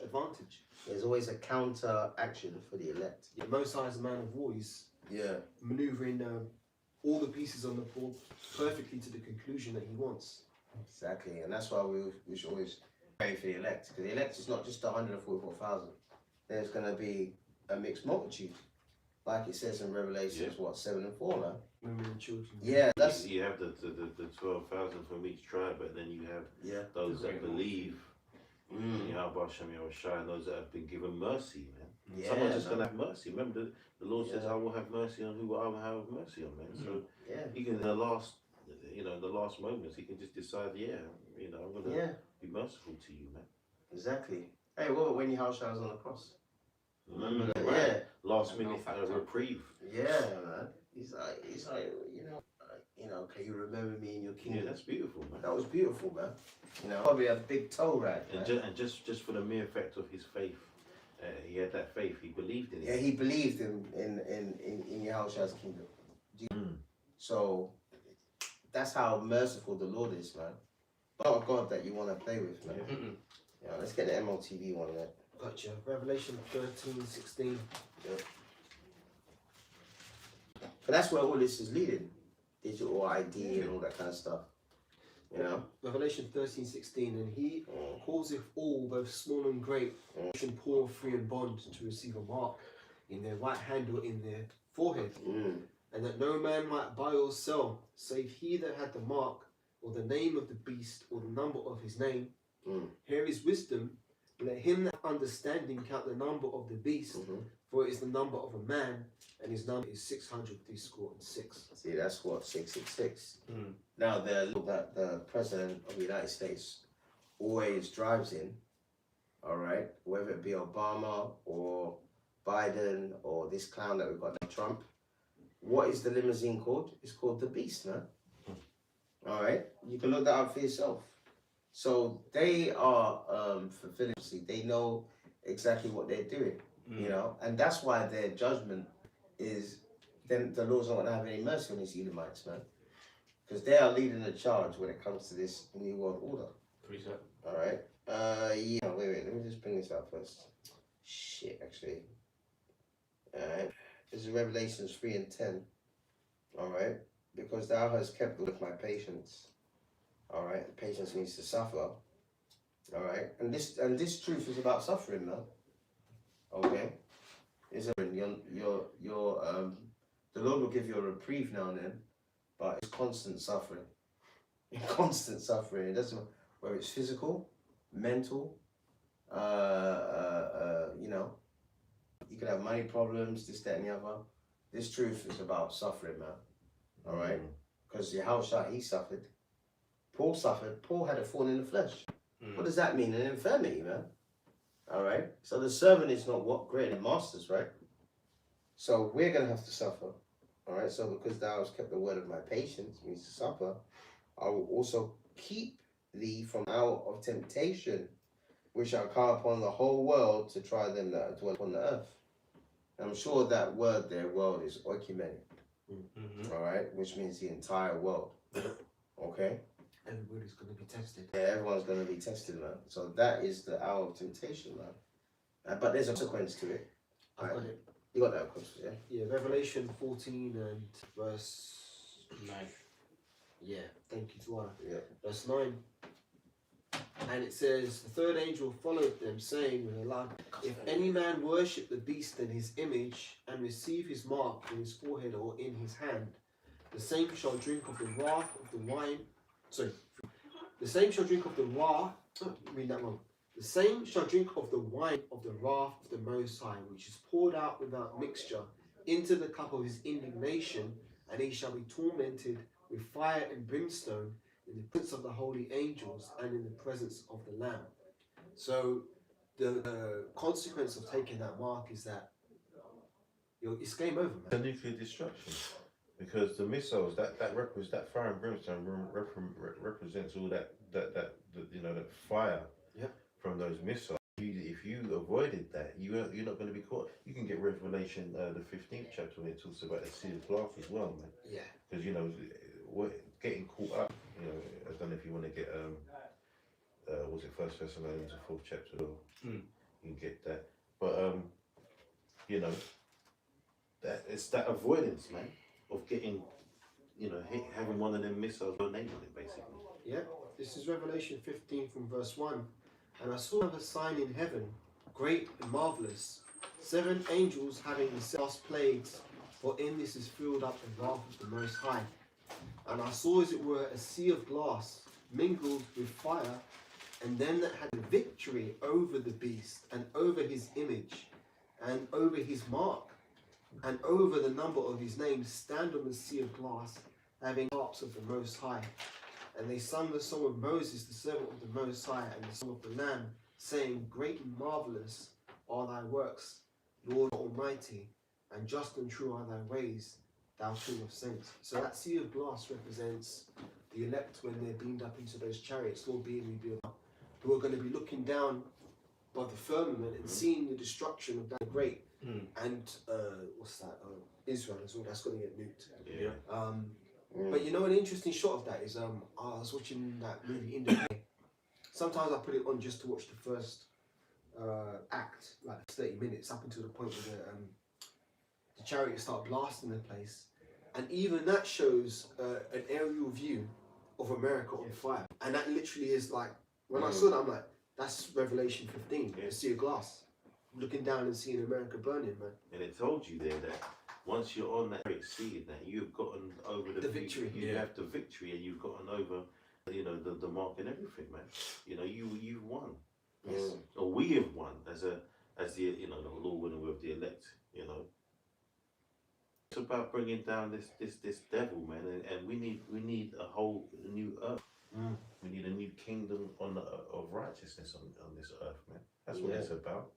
advantage. There's always a counter action for the elect. The Most High is a man of war. He's maneuvering all the pieces on the board perfectly to the conclusion that he wants. Exactly, and that's why we should always pray for the elect, because the elect is not just 144,000. There's going to be a mixed multitude, like it says in Revelations, 7 and 4 now. Women and children. Yeah, that's. You have the 12,000 from each tribe, but then you have those that believe. Yahweh Shem Yahushua, and those that have been given mercy, man. Yeah, Someone's just going to have mercy. Remember, the Lord says, I will have mercy on who I will have mercy on, man. So he can, in the last, the last moments, he can just decide, I'm going to be merciful to you, man. Exactly. Hey, what when your house was on the cross? Remember that? Right. Yeah. Last minute reprieve. Yeah, man. He's like, can you remember me in your kingdom? Yeah, that's beautiful, man. That was beautiful, man. Probably a big toe rag. And just for the mere fact of his faith, he had that faith. He believed in it. Yeah, he believed in Yahushua's kingdom. So that's how merciful the Lord is, man. Not a God that you want to play with, man. Yeah, let's get the MLTV one there. Gotcha. Revelation 13:16. Yep. But that's where all this is leading. Digital ID and all that kind of stuff. Revelation 13:16, and he causeth all, both small and great, rich and poor, free and bond, to receive a mark in their right hand or in their forehead, and that no man might buy or sell, save he that had the mark, or the name of the beast, or the number of his name. Here is wisdom. Let him that hath understanding count the number of the beast, for it is the number of a man, and his number is 666. See, that's what 666. Now the president of the United States always drives in, all right, whether it be Obama or Biden or this clown that we've got now, Trump. What is the limousine called? It's called the Beast, man. All right, you can look that up for yourself. So they are fulfilling. They know exactly what they're doing, and that's why their judgment is. Then the Lord's not going to have any mercy on these Edomites, man, because they are leading the charge when it comes to this new world order. Precept. All right. Wait. Let me just bring this out first. Shit, actually. All right. This is Revelations 3:10. All right. Because thou hast kept with my patience. All right. Patience means to suffer. All right. And this truth is about suffering, man. Okay. The Lord will give you a reprieve now and then, but it's constant suffering. Constant suffering. It doesn't, whether it's physical, mental, you could have money problems, this, that, and the other. This truth is about suffering, man. All right? Because Yahushua, he suffered. Paul suffered. Paul had a thorn in the flesh. What does that mean? An infirmity, man. All right? So the servant is not what? Greater than masters, right? So we're going to have to suffer. All right? So because thou hast kept the word of my patience, means to suffer, I will also keep thee from out of temptation, which shall come upon the whole world to try them that dwell upon the earth. And I'm sure that word there, world, is oikumene. All right? Which means the entire world. Okay? Everybody's going to be tested. Yeah, everyone's going to be tested, man. So that is the hour of temptation, man. But there's a consequence to it. I've got it. You got that consequence, yeah? Yeah, Revelation 14 and verse 9. Yeah, thank you, Tuana. Yeah. Verse 9. And it says, the third angel followed them, saying with a loud, if any man worship the beast and his image, and receive his mark in his forehead or in his hand, the same shall drink of the wrath of the wine. Sorry. The same shall drink of the wrath. Read that wrong. The same shall drink of the wine of the wrath of the Most High, which is poured out without mixture into the cup of his indignation, and he shall be tormented with fire and brimstone in the presence of the holy angels and in the presence of the Lamb. So the consequence of taking that mark is that it's game over, man. The nuclear destruction, because the missiles that fire and brimstone represents all that fire from those missiles. If you avoided that, you're not going to be caught. You can get Revelation the 15th chapter when it talks about the sea of glass as well, man. Yeah. Because we're getting caught up. I don't know if you want to get was it 1 Thessalonians the 4th chapter? You can get that, but that it's that avoidance, man, of getting, having one of them missiles with a name on it, basically. Yeah. This is Revelation 15 from verse 1. And I saw another sign in heaven, great and marvelous, 7 angels having the 7 plagues, for in this is filled up the wrath of the Most High. And I saw as it were a sea of glass mingled with fire, and them that had the victory over the beast and over his image, and over his mark, and over the number of his name, stand on the sea of glass, having harps of the Most High. And they sung the song of Moses, the servant of the Most High, and the song of the Lamb, saying, Great and marvelous are thy works, Lord Almighty, and just and true are thy ways, thou King of saints. So that sea of glass represents the elect when they're beamed up into those chariots, Lord being revealed, who are going to be looking down by the firmament and seeing the destruction of that great and Israel as well. That's going to get nuked. Yeah. But you know, an interesting shot of that is I was watching that movie in the day. Sometimes I put it on just to watch the first act, like 30 minutes, up until the point where the chariots start blasting the place, and even that shows an aerial view of America on fire, and that literally is like, when I saw that, I'm like, that's Revelation 15, the sea of glass, looking down and seeing America burning, man. And it told you there that once you're on that great sea, that you've gotten over the victory. You have the victory, and you've gotten over, you know, the mark and everything, man. You know, you've won. Yes. Or we have won as the, you know, the Lord and with the elect. You know, it's about bringing down this devil, man, and we need a whole new earth. We need a new kingdom of righteousness on this earth, man. That's what it's about.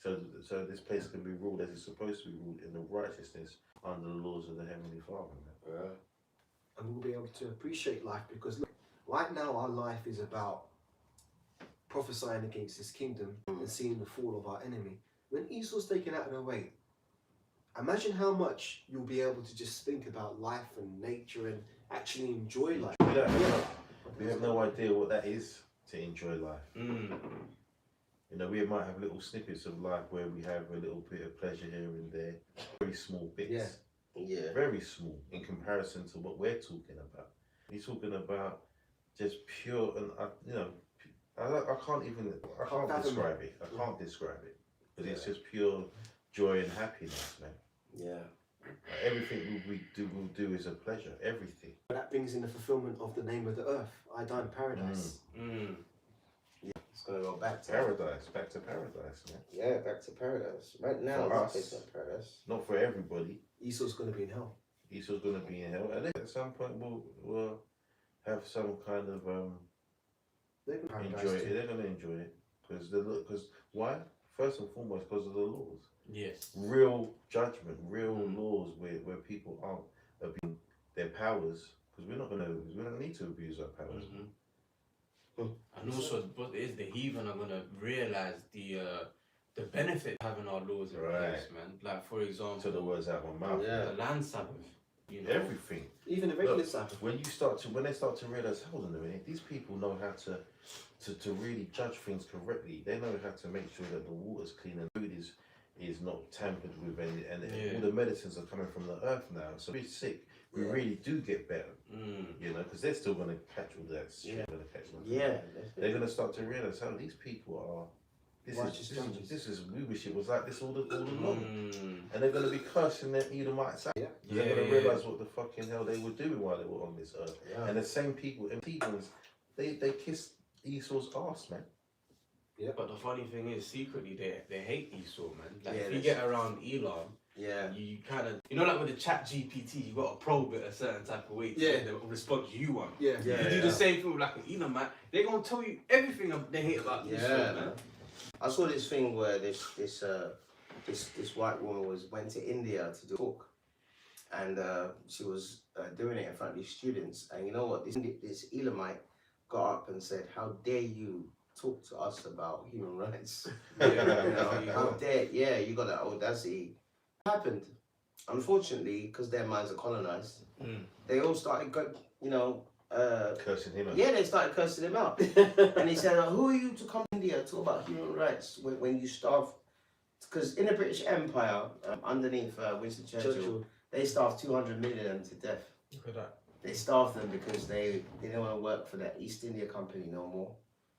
So this place can be ruled as it's supposed to be ruled, in the righteousness under the laws of the Heavenly Father, man. And we'll be able to appreciate life, because look, right now our life is about prophesying against this kingdom and seeing the fall of our enemy. When Esau's taken out of the way, imagine how much you'll be able to just think about life and nature and actually enjoy life. We have no idea what that is, to enjoy life. You know, we might have little snippets of life where we have a little bit of pleasure here and there, very small bits. Yeah. Very small in comparison to what we're talking about. He's talking about just pure, and you know, I can't describe it. I can't describe it, but it's just pure joy and happiness, man. Yeah. Everything we'll do is a pleasure. Everything. That brings in the fulfillment of the name of the earth. I died paradise. Yeah. It's gonna go back to paradise, back to paradise, man. Yeah, back to paradise. Right now, it's not paradise. Not for everybody. Esau's going to be in hell. Esau's going to be in hell, and then at some point we'll have some kind of enjoy it. They're going to enjoy it because why? First and foremost, because of the laws. Yes. Real judgment, real laws where people aren't abusing their powers, because we don't need to abuse our powers. And also, what is the heathen are gonna realize the benefit of having our laws in place, man. Like, for example, So the words out of my mouth. the land Sabbath, you know, Everything. Even the regular Sabbath. When they start to realize, hold on a minute, these people know how to really judge things correctly. They know how to make sure that the water's clean and food is not tampered with, and all the medicines are coming from the earth now. So if we're sick, we really do get better. You know, because they're still going to catch all that shit. They're going to start to realize how these people are. This is. We wish it was like this all along. And they're going to be cursing their Edomites out. They're going to realize what the fucking hell they were doing while they were on this earth. And the same people, they kissed Esau's ass, man. Yeah. But the funny thing is, secretly they hate Esau, man. Like, if you get around Elam, you kind of, you know, like with the chat GPT, you got to probe it a certain type of way to get the response you want. You do the same thing with like an Elamite, they're going to tell you everything they hate about Esau, man. I saw this thing where this white woman went to India to do a talk, and she was doing it in front of these students, and you know what, this Elamite got up and said, "How dare you talk to us about human rights?" How dare, you got that audacity. What happened? Unfortunately, because their minds are colonized, they all started cursing him out. Yeah, they started cursing him out. And he said, "Who are you to come to India talk about human rights when you starve?" Because in the British Empire, underneath Winston Churchill, they starved 200 million to death. Look at that. They starved them because they didn't want to work for the East India Company no more,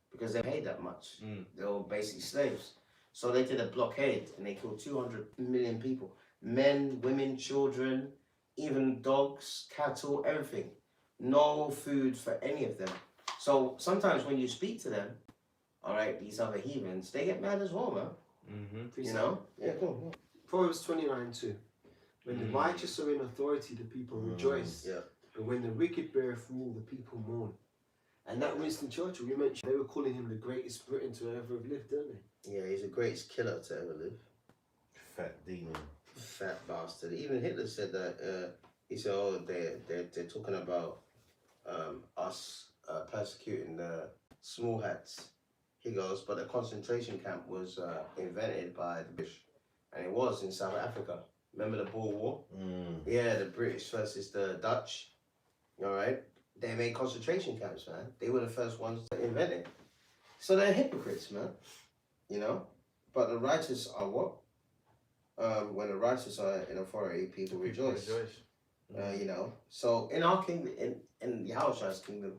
because they paid that much. They were basically slaves. So they did a blockade and they killed 200 million people. Men, women, children, even dogs, cattle, everything. No food for any of them. So sometimes when you speak to them, all right, these other heathens, they get mad as well, man. You know? Yeah, go on. Proverbs 29:2. When the righteous are in authority, the people rejoice. Yeah. But when the wicked beareth rule, the people mourn. And that Winston Churchill, we mentioned, they were calling him the greatest Briton to ever have lived, didn't they? Yeah, he's the greatest killer to ever live. Fat demon. Fat bastard. Even Hitler said that. He said, "Oh, they're talking about us persecuting the small hats." He goes, "But the concentration camp was invented by the British, and it was in South Africa. Remember the Boer War? Yeah, the British versus the Dutch. All right, they made concentration camps, man. They were the first ones to invent it. So they're hypocrites, man. You know. But the righteous are what? When the righteous are in authority, people rejoice. You know. So in our kingdom, in Yahushua's kingdom,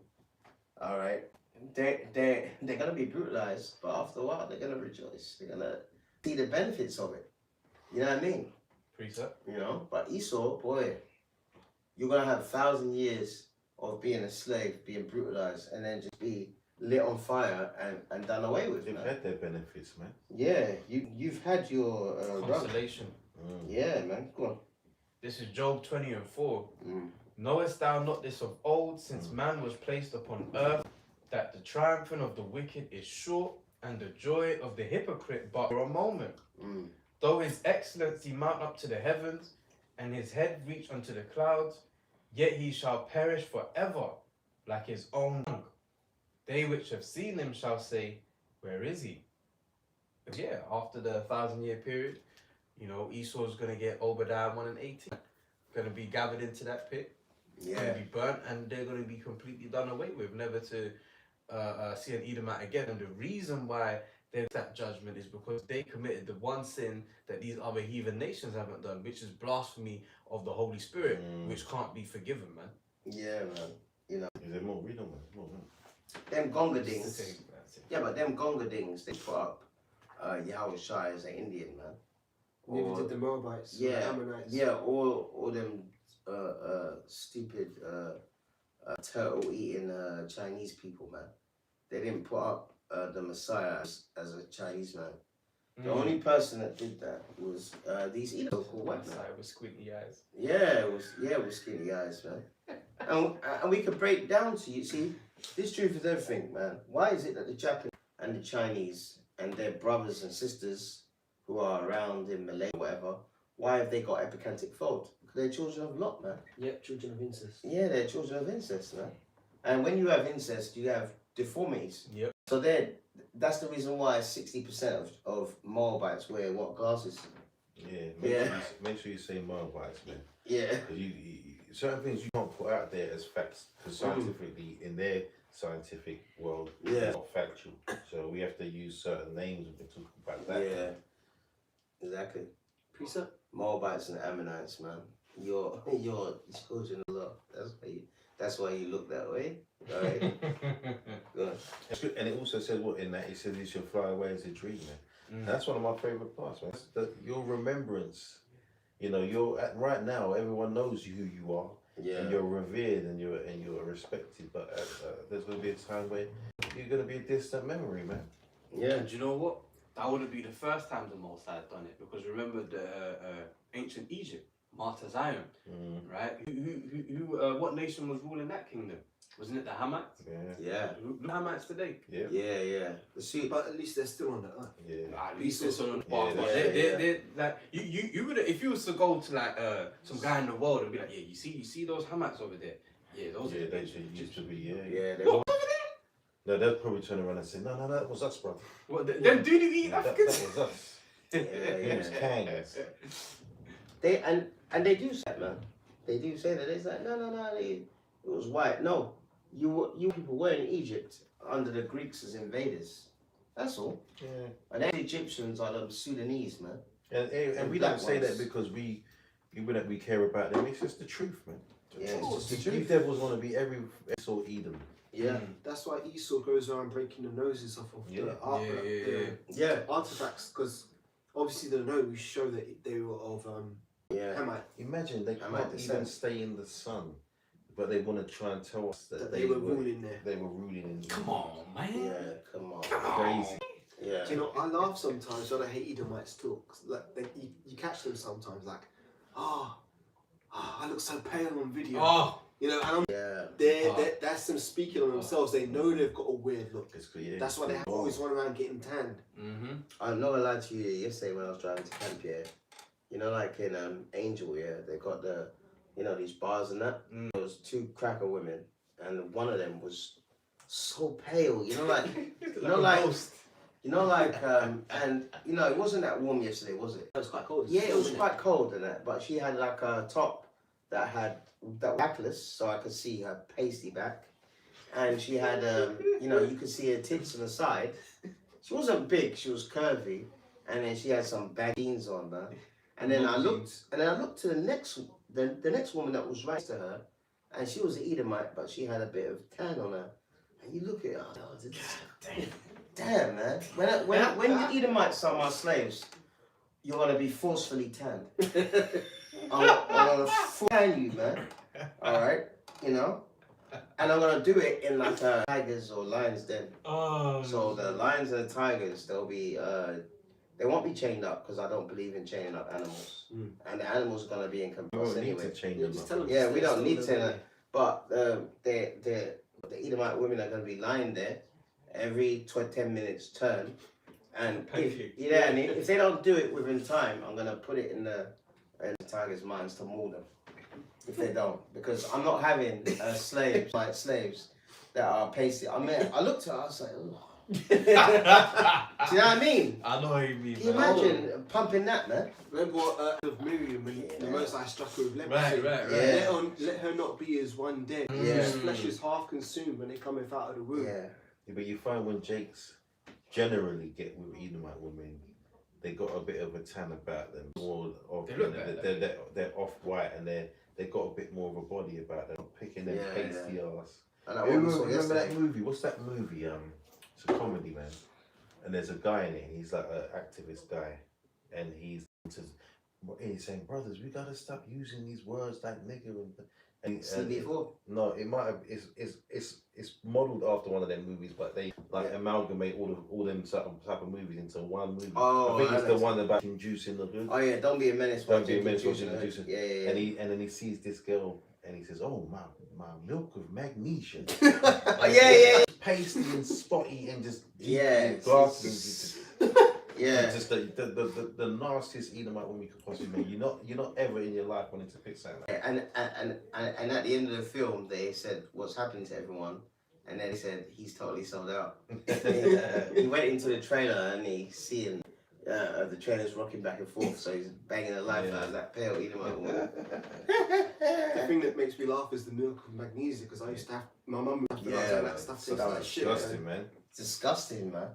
all right, they're gonna be brutalized, but after a while they're gonna rejoice. They're gonna see the benefits of it. You know what I mean? Precept. You know. But Esau, boy, you're gonna have 1,000 years of being a slave, being brutalized, and then just be lit on fire and done away with. They've had their benefits, man. Yeah, you've had your Consolation. Yeah, man. Go on. This is Job 20:4. Knowest thou not this of old, since man was placed upon earth, that the triumphing of the wicked is short, and the joy of the hypocrite but for a moment? Though his excellency mount up to the heavens, and his head reach unto the clouds, yet he shall perish forever, like his own dung. They which have seen him shall say, where is he? But yeah, after the 1,000-year period, you know, Esau's going to get Obadiah 1:18. Going to be gathered into that pit. Yeah. Going to be burnt, and they're going to be completely done away with, never to see an Edomite again. And the reason why there's that judgment is because they committed the one sin that these other heathen nations haven't done, which is blasphemy of the Holy Spirit, which can't be forgiven, man. Yeah, man. You know. Is there more? Read on, man. Them gonga dings. Yeah, but them gonga dings, they put up Yahushua as an Indian, man. Maybe did the Moabites, yeah, the Ammonites. Yeah, all them stupid turtle eating Chinese people, man. They didn't put up the Messiah as a Chinese man. The only person that did that was these local white men. With squinty eyes. Yeah, it was skinny eyes, man. And we could break down to you. See, this truth is everything, man. Why is it that the Japanese and the Chinese and their brothers and sisters who are around in Malay or whatever, why have they got epicantic fold? Because they're children of Lot, man. Yep, children of incest. Yeah, they're children of incest, man. And when you have incest, you have deformities. Yep. So that's the reason why 60% of Moabites wear what glasses? Make sure you say Moabites, man. Yeah. Because you certain things you can't put out there as facts, because scientifically, in their scientific world, it's not factual. So we have to use certain names when we talk about that. Yeah. Exactly. Precept. Moabites and Ammonites, man. You're children of Lot. That's why you look that way. All right. Good. And it also says what in that? It says you should fly away as a dream, man. That's one of my favorite parts, man. Your remembrance. You know, right now everyone knows who you are. Yeah. And you're revered and you're respected. But there's gonna be a time where you're gonna be a distant memory, man. Yeah. And you know what? That wouldn't be the first time the Most High had done it, because remember the ancient Egypt, Martyr Zion, right? What nation was ruling that kingdom? Wasn't it the Hamites? Yeah. The Hamites today. Yeah. But at least they're still on the earth. Yeah. At least they're still on the earth. They're like you would, if you was to go to like some guy in the world and be like, yeah, you see those Hamites over there? Yeah, those. Yeah, they used to be. Yeah. They were. No, they'll probably turn around and say, no, that was us, bro. What, them do you eat Africans? That was us. It was Kangs. They do say that, man. They do say that. It's like, no, it was white. No, you people were in Egypt under the Greeks as invaders. That's all. Yeah. And the Egyptians are the Sudanese, man. And we don't say that because we care about them. It's just the truth, man. Yeah, it's just the truth. You devils want to be every Esau Edom. Yeah. That's why Esau goes around breaking the noses off of the artifacts, because obviously the nose show that they were of Hamite. Imagine they can't even stay in the sun, but they want to try and tell us that they were ruling there. They were ruling in. Come on, man. Yeah, come on. Crazy. Yeah. Do you know, I laugh sometimes when I hate Edomites talk. Like, you catch them sometimes like, I look so pale on video. Oh. You know, and that's them speaking on themselves. They know they've got a weird look. That's why they always run around getting tanned. I'm not gonna lie to you. Yesterday when I was driving to camp, you know, like in Angel, they got the, you know, these bars and that. There was 2 cracker women, and one of them was so pale. You know, like and you know, it wasn't that warm yesterday, was it? It was quite cold. Yeah, it was quite cold and that, but she had like a top that was backless, so I could see her pasty back, and she had you know, you could see her tits on the side. She wasn't big, she was curvy, and then she had some bag jeans on her. And then I looked to the next woman that was right to her, and she was an Edomite, but she had a bit of tan on her. And you look at her, damn man. When you Edomites are my slaves, you're gonna be forcefully tanned. I'm gonna tan you, man. All right, you know. And I'm gonna do it in like a tigers or lions den. So the lions and the tigers, they won't be chained up because I don't believe in chaining up animals. And the animals are gonna be in compost anyway. We don't need to. But the Edomite women are gonna be lying there every 10 minutes turn. And if they don't do it within time, I'm gonna put it in the tigers' minds to maul them. If they don't, because I'm not having slaves that are pasty. I mean, I looked at her, I was like, oh. Do you know what I mean? I know what you mean. Can you imagine pumping that, man? Remember what of Miriam when the Most High struck her with leprosy? Right. Let her not be as one dead. Whose flesh is half consumed when they cometh out of the womb. Yeah, but you find when Jakes generally get with Edomite women, they got a bit of a tan about them. More of they're off white and they got a bit more of a body about them. Picking them pasty ass. Remember that movie? What's that movie? It's a comedy, man. And there's a guy in it. And he's like an activist guy, and he's saying, "Brothers, we gotta stop using these words like nigger and CD4? No, it might have. It's modelled after one of them movies, but they like amalgamate all them type of movies into one movie. Oh, I think it's the one about inducing the hood. Oh yeah, don't be a menace. Don't be a menace. Inducing. Yeah. And then he sees this girl and he says, "Oh my milk of magnesia." Yeah. Pasty and spotty and just glasses. Just the nastiest Edomite woman you could possibly make. You're not ever in your life wanting to pick something like that. And at the end of the film, they said what's happening to everyone, and then they said he's totally sold out. He went into the trailer and he's seeing the trailers rocking back and forth, so he's banging the life out of that pale Edomite woman. The thing that makes me laugh is the milk of magnesia, because I used to have my mum would have to like that stuff. So that's disgusting, man. Disgusting, man.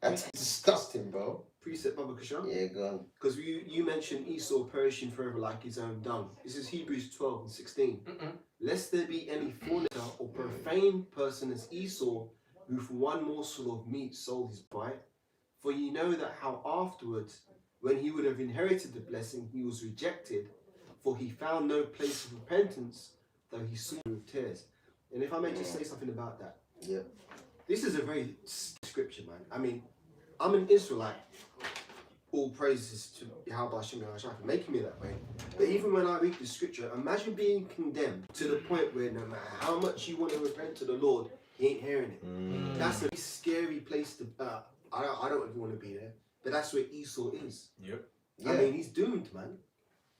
That's disgusting, bro. Precept Baba Kashan. Yeah, go on. Because you mentioned Esau perishing forever like his own dung. This is Hebrews 12:16. Lest there be any fornicator or profane person as Esau, who for one morsel of meat sold his bride. For ye know that how afterwards, when he would have inherited the blessing, he was rejected, for he found no place of repentance, though he saw with tears. And if I may just say something about that. Yeah. This is a very scripture, man. I mean, I'm an Israelite. All praises to Yahweh Hashem for making me that way. But even when I read the scripture, imagine being condemned to the point where no matter how much you want to repent to the Lord, he ain't hearing it. That's a scary place to. I don't even want to be there. But that's where Esau is. Yep. I mean, he's doomed, man.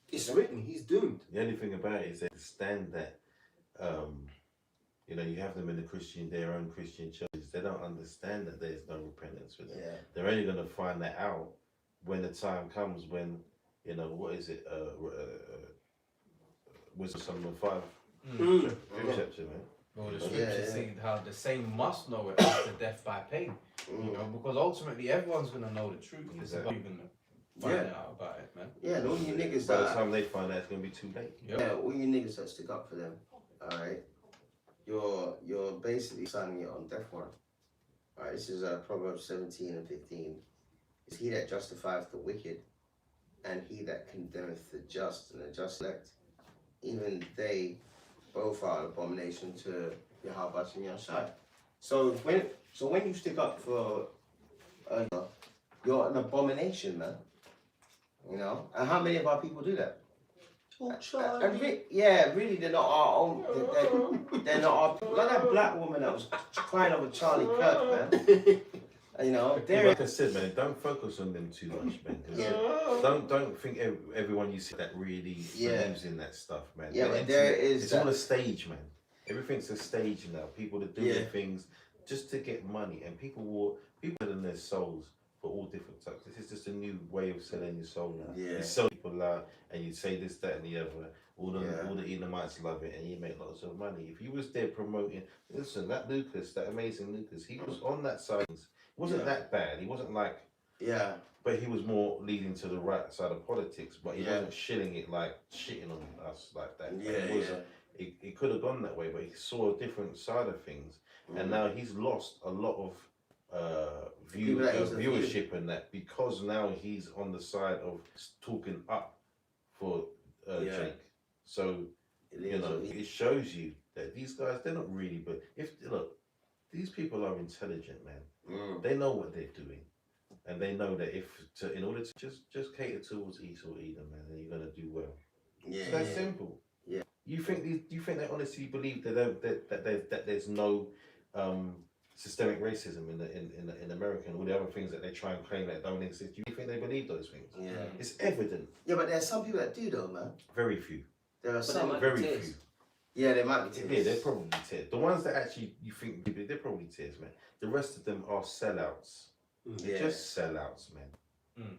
It's written, he's doomed. The only thing about it is they understand that. You have them in their own Christian churches. They don't understand that there's no repentance for them. Yeah. They're only going to find that out when the time comes when, what is it? Wisdom Solomon 5. Fifth chapter, man. Well, the scriptures say how the same must know it after death by pain. Because ultimately everyone's going to know the truth. It's about even finding out about it, man. Yeah, and all you niggas by the time they find out, it's going to be too late. Yeah, all you niggas that stick up for them, alright? You're basically signing it on death warrant. Alright, this is Proverbs 17 and 15. It's he that justifieth the wicked, and he that condemneth the just, and the just elect. Even they both are an abomination to Yahweh and Yahshai. So when you stick up for you're an abomination, man. You know, and how many of our people do that? Really, they're not our own. They're not our people. Like that black woman that was crying over Charlie Kirk, man. You know, like I said, man, don't focus on them too much, man. Don't think everyone you see that really believes in that stuff, man. Yeah, but it's all a stage, man. Everything's a stage now. People are doing things just to get money, and people in their souls for all different types. This is just a new way of selling your soul now. Yeah. You sell people out, and you say this, that, and the other. All the Edomites love it, and you make lots of money. If you was there promoting, listen, that amazing Lucas, he was on that side. It wasn't that bad. He wasn't like but he was more leading to the right side of politics. But he wasn't shilling it like shitting on us like that. It could have gone that way, but he saw a different side of things, and now he's lost a lot of viewership and that, because now he's on the side of talking up for Jake. So you know, it shows you that these guys, they're not really. But these people are intelligent, man. They know what they're doing, and they know that in order to just cater towards Esau Edom, man, then you're gonna do well. Yeah, so that's simple. Yeah. You think they honestly believe that there's no systemic racism in America and all the other things that they try and claim that don't exist? Do you think they believe those things? Yeah. It's evident. Yeah, but there's some people that do though, man. Very few. There are some very few. Yeah, they might be tears. Yeah, they're probably tears. The ones that actually you think they're probably tears, man. The rest of them are sellouts. They're just sellouts, man.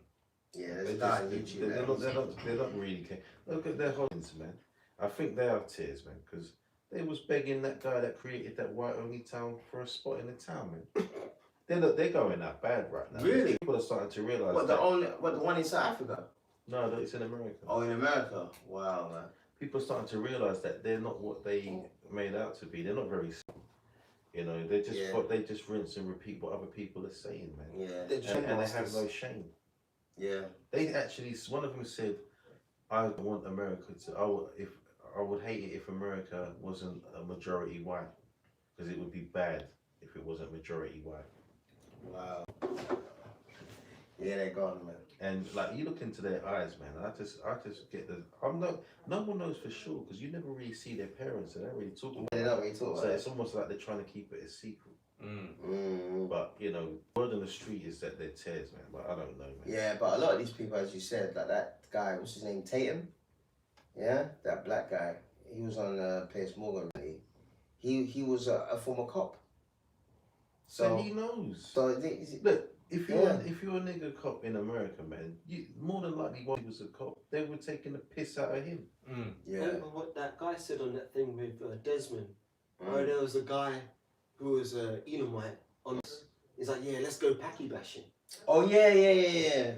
Yeah, there's a guy on YouTube. They're not really care. Look at their holdings, man. I think they are tears, man, because they was begging that guy that created that white-only town for a spot in the town, man. They're going out bad right now. Really? People are starting to realise the one in South Africa? No, it's in America. Oh, in America? Wow, man. People are starting to realise that they're not what they made out to be. They're not very simple. You know, they just rinse and repeat what other people are saying, man. Yeah. And they have no shame. Yeah. They actually, one of them said, I want America to, I would hate it if America wasn't a majority white, because it would be bad if it wasn't majority white. Wow. Yeah, they're gone, man. And like, you look into their eyes, man. I just get the. No one knows for sure, because you never really see their parents, and they don't really talk about. They don't really talk about So it. it's almost like they're trying to keep it a secret. But you know, word on the street is that they're tears, man. But I don't know, man. Yeah, but a lot of these people, as you said, like that guy, what's his name, Tatum? Yeah, that black guy. He was on Piers Morgan. Really. He was a former cop. So he knows. So look. If you're a nigger cop in America, man, you more than likely while he was a cop, they were taking the piss out of him. Yeah. Remember what that guy said on that thing with Desmond? Where there was a guy who was Edomite on. He's like, yeah, let's go packy bashing. Oh yeah.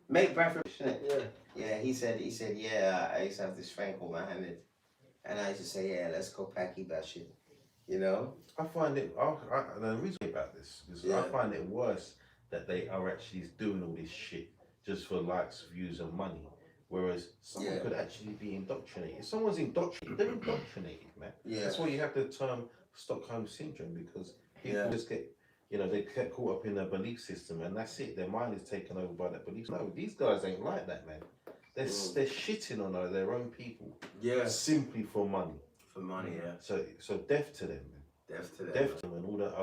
Make Bradford, isn't it? Yeah. Yeah, he said, yeah, I used to have this friend called Mohammed, and I used to say, yeah, let's go packy bashing. You know? I find it. The reason about this is I find it worse that they are actually doing all this shit just for likes, views, and money. Whereas someone could actually be indoctrinated. If someone's indoctrinated, they're indoctrinated, man. Yeah. That's why you have the term Stockholm Syndrome, because people just get, they get caught up in their belief system, and that's it. Their mind is taken over by that belief. No, these guys ain't like that, man. They're shitting on their own people. Yeah. Simply for money. For money, yeah. So death to them, man. Death to them. Death to them, and all that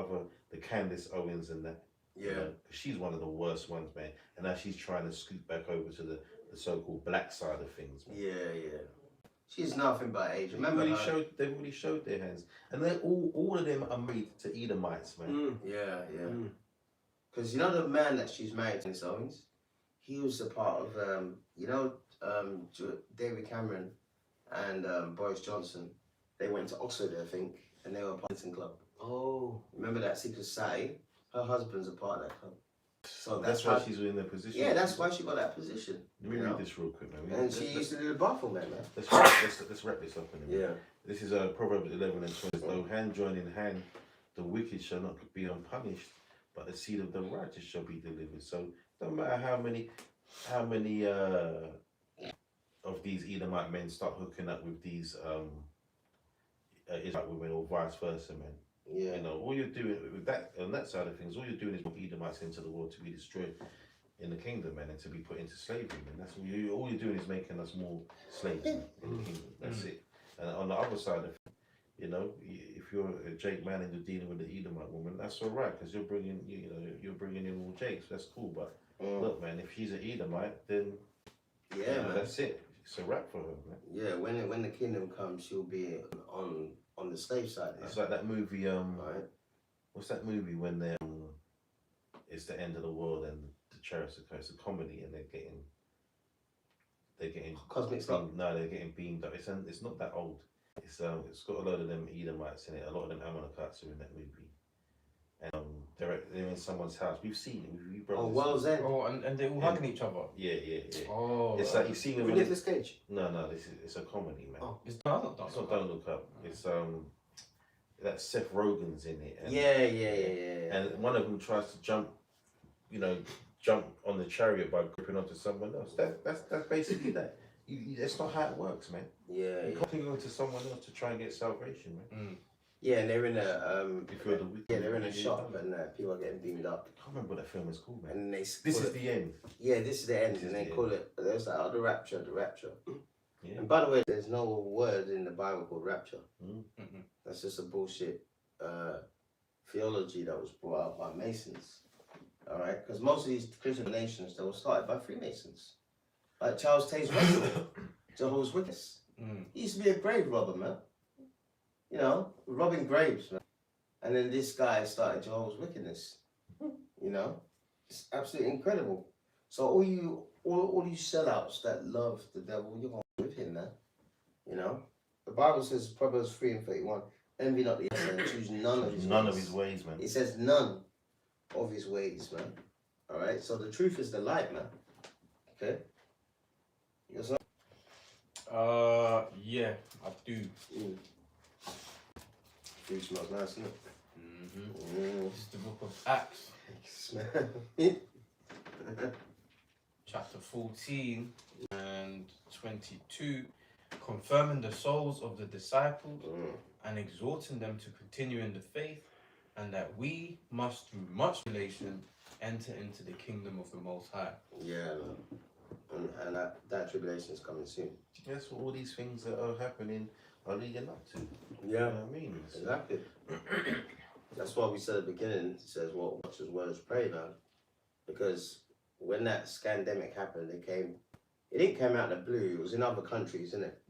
the Candace Owens and that. Yeah. You know, she's one of the worst ones, man. And now she's trying to scoot back over to the so-called black side of things, man. Yeah. She's nothing but age. Remember, they've already showed their hands, and they all of them are married to Edomites, man. Yeah. Because you know the man that she's married to, Miss Owens, he was a part of David Cameron and Boris Johnson. They went to Oxford, I think, and they were a Partington Club. Oh. Remember that secret society? Her husband's a part of that club. So that's why she's in the position. Yeah, that's why she got that position. Let me read this real quick, man. And she used to do the bathroom, man. Let's wrap this up in a minute. Yeah. This is Proverbs 11 and 20. Though hand join in hand, the wicked shall not be unpunished, but the seed of the righteous shall be delivered. So no matter how many of these Edomite men start hooking up with these Israelite women, or vice versa, man. Yeah. You know, all you're doing with that on that side of things, all you're doing is put Edomites into the world to be destroyed in the kingdom, man, and to be put into slavery, man. That's all you're doing is making us more slaves, man, in the kingdom. That's it. And on the other side of it, you know, if you're a Jake man and you're dealing with the Edomite woman, that's all right, because you're bringing in all Jakes. That's cool. But look, man, if she's an Edomite, then man, that's it. It's a wrap for her, man. Yeah, when the kingdom comes, she'll be on the slave side. It's like that movie. Right. What's that movie when they it's the end of the world and the chariots are it's a comedy and they're getting Cosmic Slump. No, they're getting beamed up. It's not that old. It's got a lot of them Edomites in it. A lot of them Amalekites are in that movie, and they're in someone's house. We've seen it. We've World's End. Oh, and they're all hugging each other. Yeah. Oh, It's like you see them. With Nicolas Cage. No. It's a comedy, man. Oh. it's not Don't Look Up. It's that Seth Rogen's in it. And, Yeah. And one of them tries to jump on the chariot by gripping onto someone else. That's basically that. That's not how it works, man. Yeah. You can't cling on to someone else to try and get salvation, man. Yeah, and they're in a they're in a shop and people are getting beamed up. I can't remember what that film is called, man. And This is the end. Yeah, this is the end, and they call it. There's like the rapture. Yeah. And by the way, there's no word in the Bible called rapture. That's just a bullshit theology that was brought out by Masons. All right, because most of these Christian nations they were started by Freemasons, like Charles Taze Russell, Jehovah's Witness. He used to be a grave robber, man. You know, robbing graves, man. And then this guy started Jehovah's Witness. You know, it's absolutely incredible. So all you sellouts that love the devil, you're going with him, man. You know, the Bible says Proverbs 3:31, envy not the other and choose none of his ways. Man. It says none of his ways, man. All right. So the truth is the light, man. Okay. Yes, sir. Yeah, I do. Food smells nice, isn't it? This is the book of Acts, chapter 14 and 22, confirming the souls of the disciples and exhorting them to continue in the faith, and that we must, through much tribulation, enter into the kingdom of the Most High. Yeah, man. And that tribulation is coming soon. That's what all these things that are happening are leading up to. Yeah. You know what I mean? Exactly. That's why we said at the beginning, it says, well, watch as well as pray, man. Because when that scandemic happened, it didn't come out of the blue. It was in other countries, isn't it?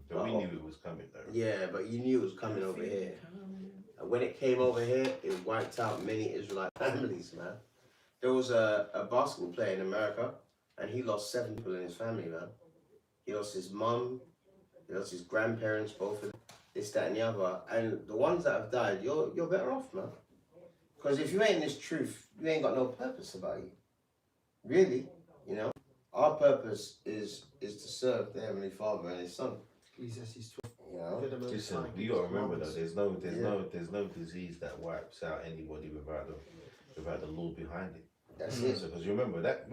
But we knew it was coming, though. Yeah, but you knew it was coming over here. And when it came over here, it wiped out many Israelite families, man. There was a basketball player in America, and he lost 7 people in his family, man. He lost his mum, he lost his grandparents, both of them, this, that, and the other. And the ones that have died, you're better off, man. Because if you ain't in this truth, you ain't got no purpose about you. Really, you know? Our purpose is to serve the Heavenly Father and His Son. Ecclesiastes 12. You know? Listen, you gotta remember though, there's no disease that wipes out anybody without the Lord behind it. That's it. Because you remember that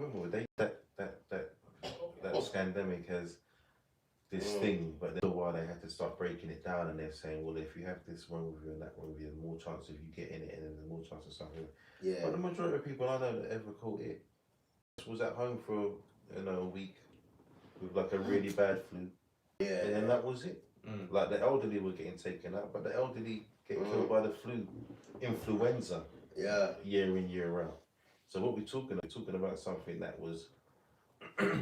scandemic has this thing, but then a while they had to start breaking it down, and they're saying, well, if you have this one with you and that one with you, there's more chance of you getting it, and then there's more chance of something. Yeah. But the majority of people I know that ever caught it was at home for a week with like a really bad flu. Yeah. And then that was it. Like the elderly were getting taken out, but the elderly get killed by the influenza. Yeah. Year in, year out. So what we're talking about something that was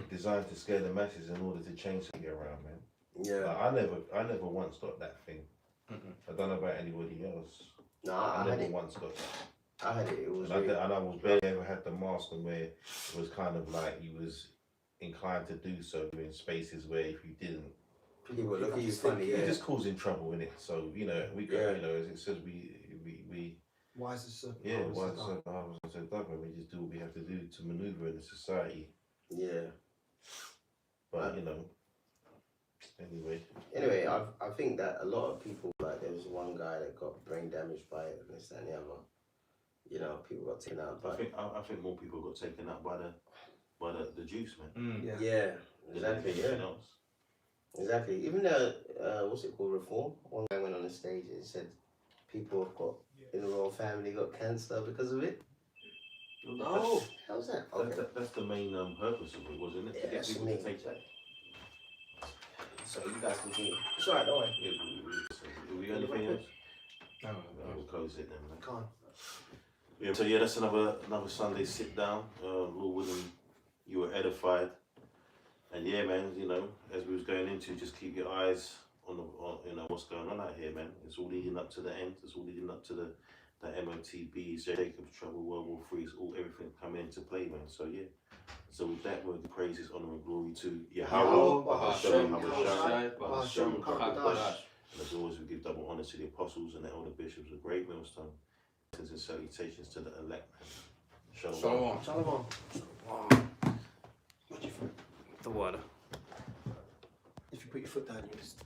designed to scare the masses in order to change something around, man. Yeah. Like, I never once got that thing. I don't know about anybody else. No, I I had never it. once got that. I had it. It was. And I was barely ever had the mask on, where it was kind of like you was inclined to do so in spaces where if you didn't, people were looking at you funny. you're Yeah. just causing trouble in it. So we go, as it says, we. Why is this Yeah, why is it so dark? We just do what we have to do to maneuver in the society. Yeah. But anyway. Anyway, I think that a lot of people, like there was one guy that got brain damaged by it, and this, that, and the other. You know, people got taken out. But I think more people got taken out by the juice, man. Yeah, exactly. Yeah. Exactly. Even the what's it called, Reform. One guy went on the stage and said people have got in the royal family got cancer because of it. No. How's that? Okay. That's the main purpose of it, wasn't it? Yeah, To get that's people me. to take that. So you guys continue. It's alright, don't worry. Yeah, we got anything else? No, We'll close it then. Man. Come on. Yeah, so yeah, that's another Sunday sit down. Lord willing, you were edified, and yeah, man, you know, as we was going into, just keep your eyes on you know what's going on out here, man. It's all leading up to the end. It's all leading up to the MOTBs, Jacob's Trouble, World War III, all everything coming into play, man. So yeah. So with that, we'll give praises, honor, and glory to Yahweh, Bahashem, and as always, we give double honor to the apostles and the elder bishops of Great Millstone. And salutations to the elect. Shalom. Shalom. What'd you think? The water. If you put your foot down, you just